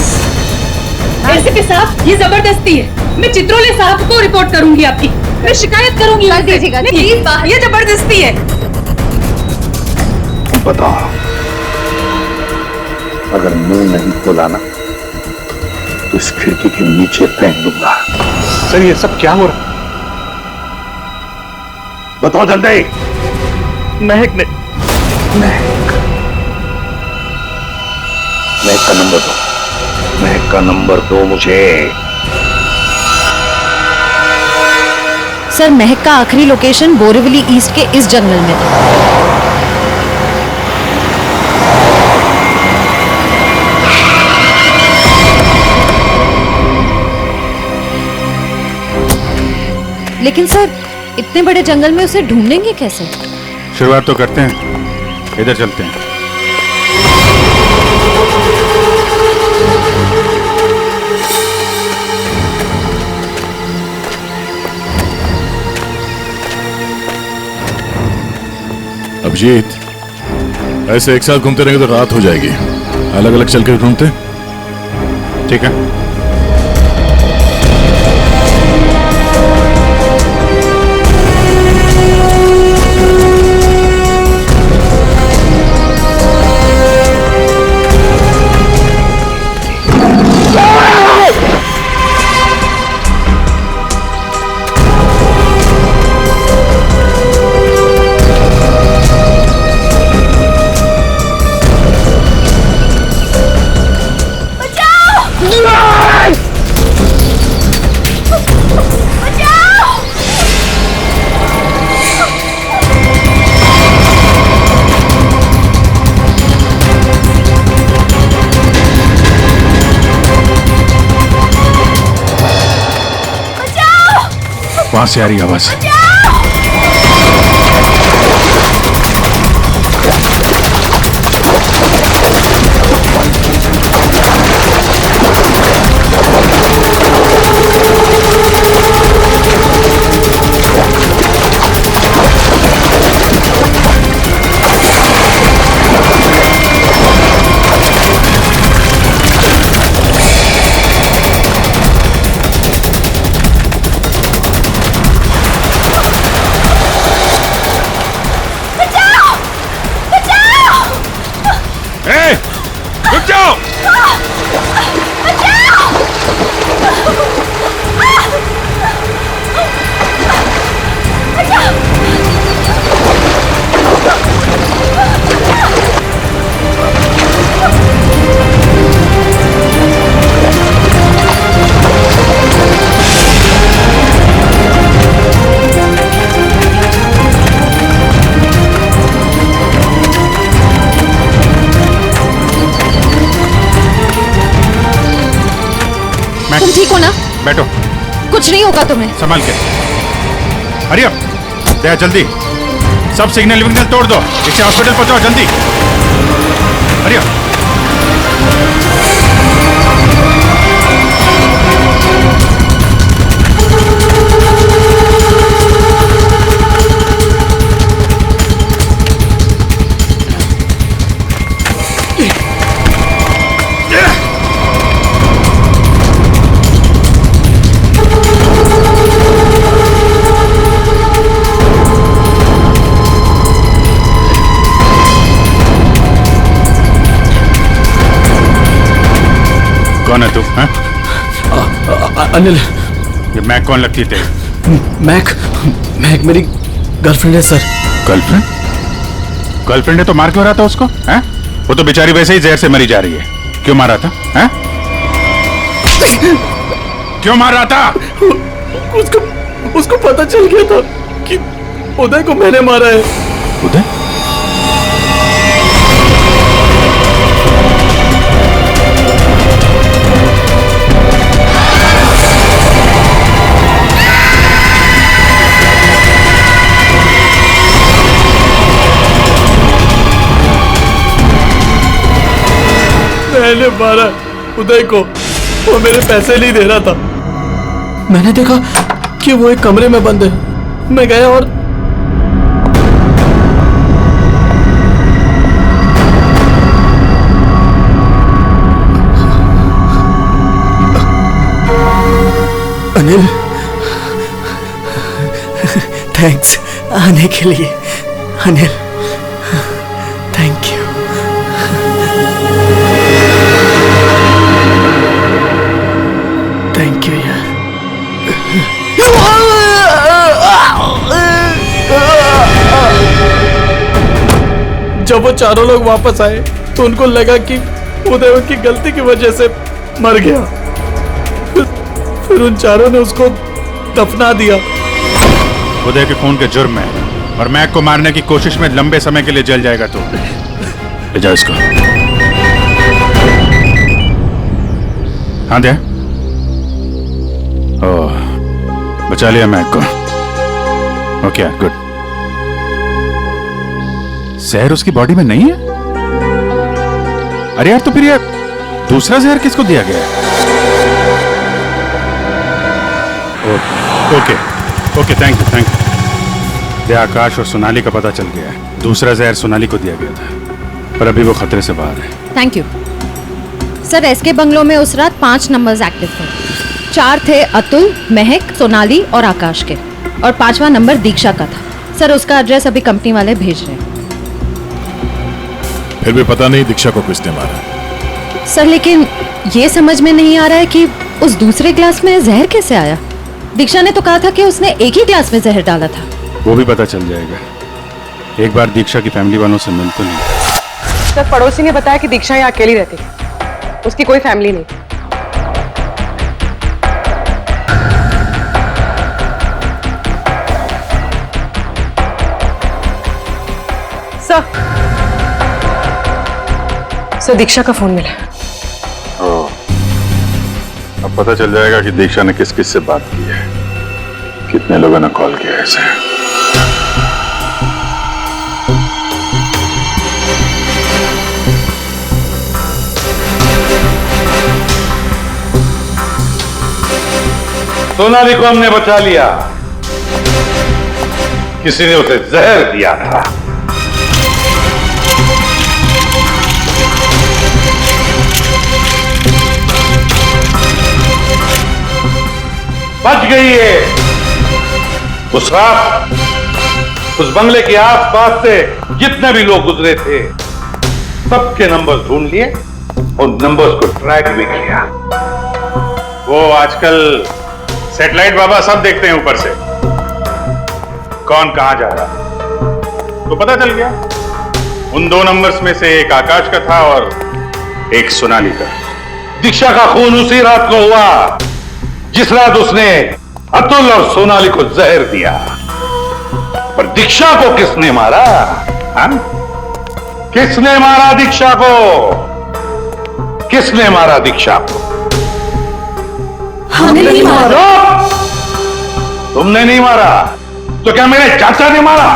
Speaker 16: एसीपी साहब, ये जबरदस्ती है। मैं चित्रोले साहब को रिपोर्ट करूंगी आपकी। मैं शिकायत करूंगी।
Speaker 15: कर दीजिएगा,
Speaker 16: प्लीज, ये जबरदस्ती है।
Speaker 6: बताओ, अगर मुंह नहीं खोला ना तो इस खिड़की के नीचे फेंक दूंगा।
Speaker 20: सर ये सब क्या हो रहा?
Speaker 6: बताओ जल्दी।
Speaker 20: महक ने
Speaker 6: महक का नंबर दो। महक का नंबर दो मुझे।
Speaker 15: सर, महक का आखिरी लोकेशन बोरीवली ईस्ट के इस जंगल में था। लेकिन सर, इतने बड़े जंगल में उसे ढूंढेंगे कैसे?
Speaker 10: शुरुआत तो करते हैं, इधर चलते हैं।
Speaker 5: अभिजीत, ऐसे एक साथ घूमते रहेंगे तो रात हो जाएगी। अलग अलग चल के घूमते।
Speaker 10: ठीक है। वहां से आ रही आवाज।
Speaker 5: रुक जाओ!
Speaker 15: तुम ठीक हो ना?
Speaker 10: बैठो।
Speaker 15: कुछ नहीं होगा तुम्हें।
Speaker 10: संभाल के। हरी अप, दया जल्दी। सब सिग्नल विग्नल तोड़ दो। इसे हॉस्पिटल पहुंचाओ जल्दी। Hurry up. कौन है तू?
Speaker 7: अनिल।
Speaker 10: ये मैक कौन लगती है तेरी?
Speaker 7: मैक मेरी गर्लफ्रेंड है सर।
Speaker 10: गर्लफ्रेंड? गर्लफ्रेंड है तो मार क्यों रहा था उसको? हैं? वो तो बेचारी वैसे ही जहर से मरी जा रही है। क्यों मारा था? हैं? क्यों मार रहा था?
Speaker 7: उसको पता चल गया था कि उदय को मैंने मारा है।
Speaker 10: उदय?
Speaker 7: मैंने मारा उदय को। वो मेरे पैसे नहीं दे रहा था। मैंने देखा कि वो एक कमरे में बंद है। मैं गया और अनिल, थैंक्स आने के लिए। Anil, thank you. Thank you यार। जब वो चारों लोग वापस आए तो उनको लगा कि उदय उनकी गलती की वजह से मर गया। फिर उन चारों ने उसको दफना दिया।
Speaker 10: उदय के खून के जुर्म है और मैक को मारने की कोशिश में लंबे समय के लिए जल जाएगा। तो ले जाओ इसको। हाँ दे। ओह, बचा लिया मैक को। Okay good. जहर उसकी बॉडी में नहीं है? अरे यार, तो फिर ये दूसरा जहर किसको दिया गया है? Okay okay, thank you. Akash और सोनाली का पता चल गया है। दूसरा जहर सोनाली को दिया गया था, पर अभी वो खतरे से बाहर है।
Speaker 15: Thank you sir. SK bungalow में उस रात 5 नंबर्स एक्टिव थे। 4 थे अतुल, महक, सोनाली और आकाश के, और 5वां नंबर दीक्षा का था। सर उसका एड्रेस अभी कंपनी वाले भेज रहे हैं।
Speaker 5: फिर भी पता नहीं दीक्षा को किसने मारा।
Speaker 15: सर लेकिन ये समझ में नहीं आ रहा है कि उस दूसरे ग्लास में जहर कैसे आया। दीक्षा ने तो कहा था कि उसने एक ही ग्लास में जहर डाला था।
Speaker 10: वो भी पता चल जाएगा। एक बार दीक्षा की फैमिली वालों से मिल तो नहीं।
Speaker 19: सर पड़ोसी ने बताया कि दीक्षा यहाँ अकेली रहती थी, उसकी कोई फैमिली नहीं। सर दीक्षा का फोन मिला।
Speaker 20: अब पता चल जाएगा कि दीक्षा ने किस किस से बात की है, कितने लोगों ने कॉल किया है इसे। सोनाली को हमने बचा लिया। किसी ने उसे जहर दिया था। बच गई है। उस रात उस बंगले के आसपास से जितने भी लोग गुजरे थे सबके नंबर ढूंढ लिए और नंबर्स को ट्रैक भी किया। वो आजकल सैटेलाइट बाबा सब देखते हैं ऊपर से, कौन कहां जा रहा। तो पता चल गया उन 2 नंबर्स में से एक आकाश का था और एक सोनाली का। दीक्षा का खून उसी रात को हुआ जिस रात उसने अतुल और सोनाली को जहर दिया। पर दीक्षा को किसने मारा? किसने मारा दीक्षा को? किसने मारा दीक्षा को?
Speaker 1: हमने नहीं मारा।
Speaker 20: तुमने नहीं मारा तो क्या मेरे चाचा ने मारा?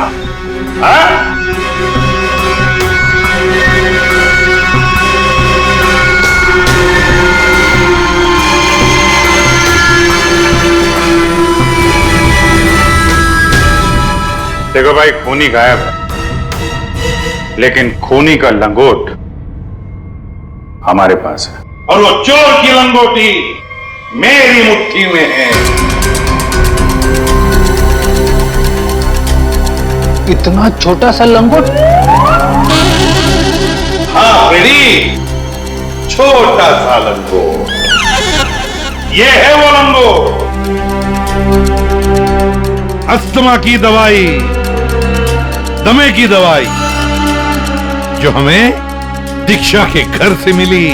Speaker 20: देखो भाई, खूनी गायब है, लेकिन खूनी का लंगोट हमारे पास है, और वो चोर की लंगोटी मेरी मुट्ठी में है।
Speaker 18: इतना छोटा सा लंगोट?
Speaker 20: हाँ बेटी, छोटा सा लंगोट। ये है वो लंगोट। अस्थमा की दवाई, दमे की दवाई जो हमें दीक्षा के घर से मिली।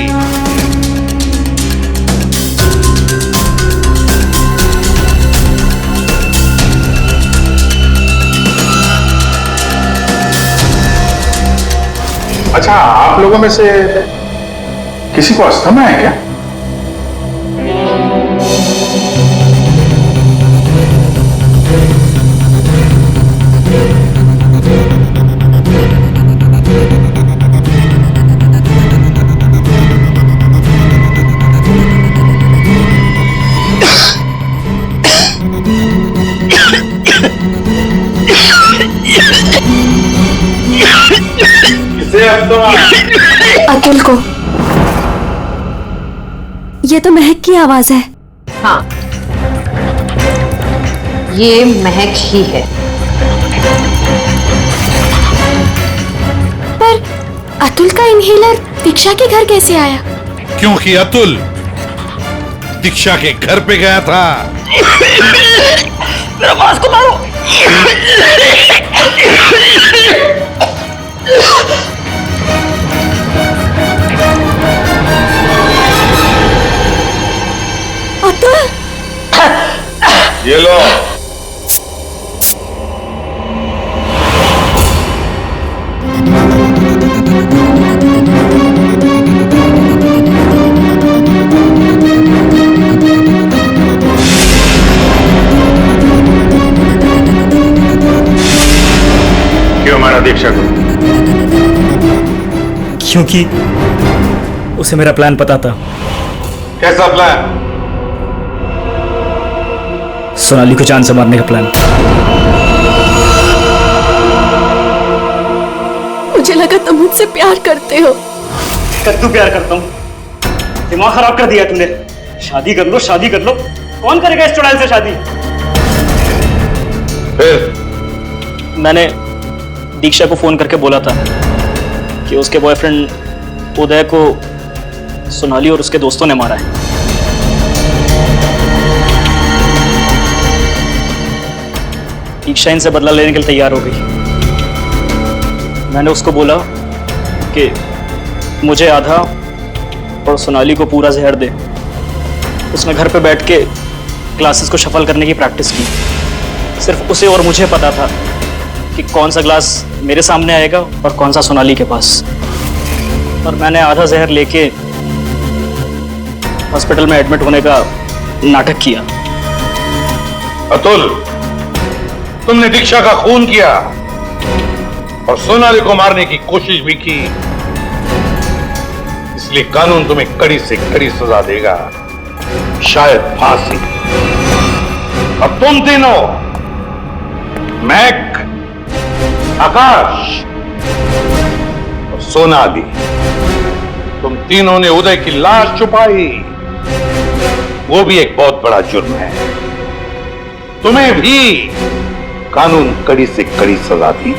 Speaker 20: अच्छा, आप लोगों में से किसी को अस्थमा है क्या?
Speaker 9: अतुल को। ये तो महक की आवाज है।
Speaker 19: हाँ,
Speaker 15: ये महक ही है।
Speaker 1: पर अतुल का इनहेलर दीक्षा के घर कैसे आया?
Speaker 20: क्योंकि अतुल दीक्षा के घर पे गया था।
Speaker 3: मेरा मास्क को मारो।
Speaker 1: अतुल,
Speaker 20: ये लो।
Speaker 10: क्यों मारा दीक्षा को?
Speaker 21: क्योंकि उसे मेरा प्लान पता था।
Speaker 20: कैसा प्लान?
Speaker 21: सोनाली को जान से मारने का प्लान।
Speaker 1: मुझे लगा तुम मुझसे प्यार करते हो।
Speaker 21: कद्दू प्यार करता हूँ। दिमाग खराब कर दिया तुमने। शादी कर लो, शादी कर लो। कौन करेगा इस चुड़ैल से शादी?
Speaker 20: फिर
Speaker 21: मैंने दीक्षा को फोन करके बोला था कि उसके बॉयफ्रेंड उदय को सोनाली और उसके दोस्तों ने मारा है। दीक्षा इनसे बदला लेने के लिए तैयार हो गई। मैंने उसको बोला कि मुझे आधा और सोनाली को पूरा जहर दे। उसने घर पे बैठ के क्लासेस को शफल करने की प्रैक्टिस की। सिर्फ उसे और मुझे पता था कि कौन सा ग्लास मेरे सामने आएगा और कौन सा सोनाली के पास। और मैंने आधा जहर लेके हॉस्पिटल में एडमिट होने का नाटक किया।
Speaker 20: अतुल, तुमने दीक्षा का खून किया और सोनाली को मारने की कोशिश भी की। इसलिए कानून तुम्हें कड़ी से कड़ी सजा देगा, शायद फांसी। अब तुम तीनों, महक, आकाश और सोनाली, तुम तीनों ने उदय की लाश छुपाई। वो भी एक बहुत बड़ा जुर्म है। तुम्हें भी कानून कड़ी से कड़ी सजा दी।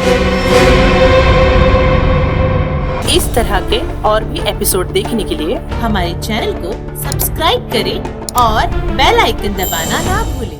Speaker 22: इस तरह के और भी एपिसोड देखने के लिए हमारे चैनल को सब्सक्राइब करें और बेल आइकन दबाना ना भूलें।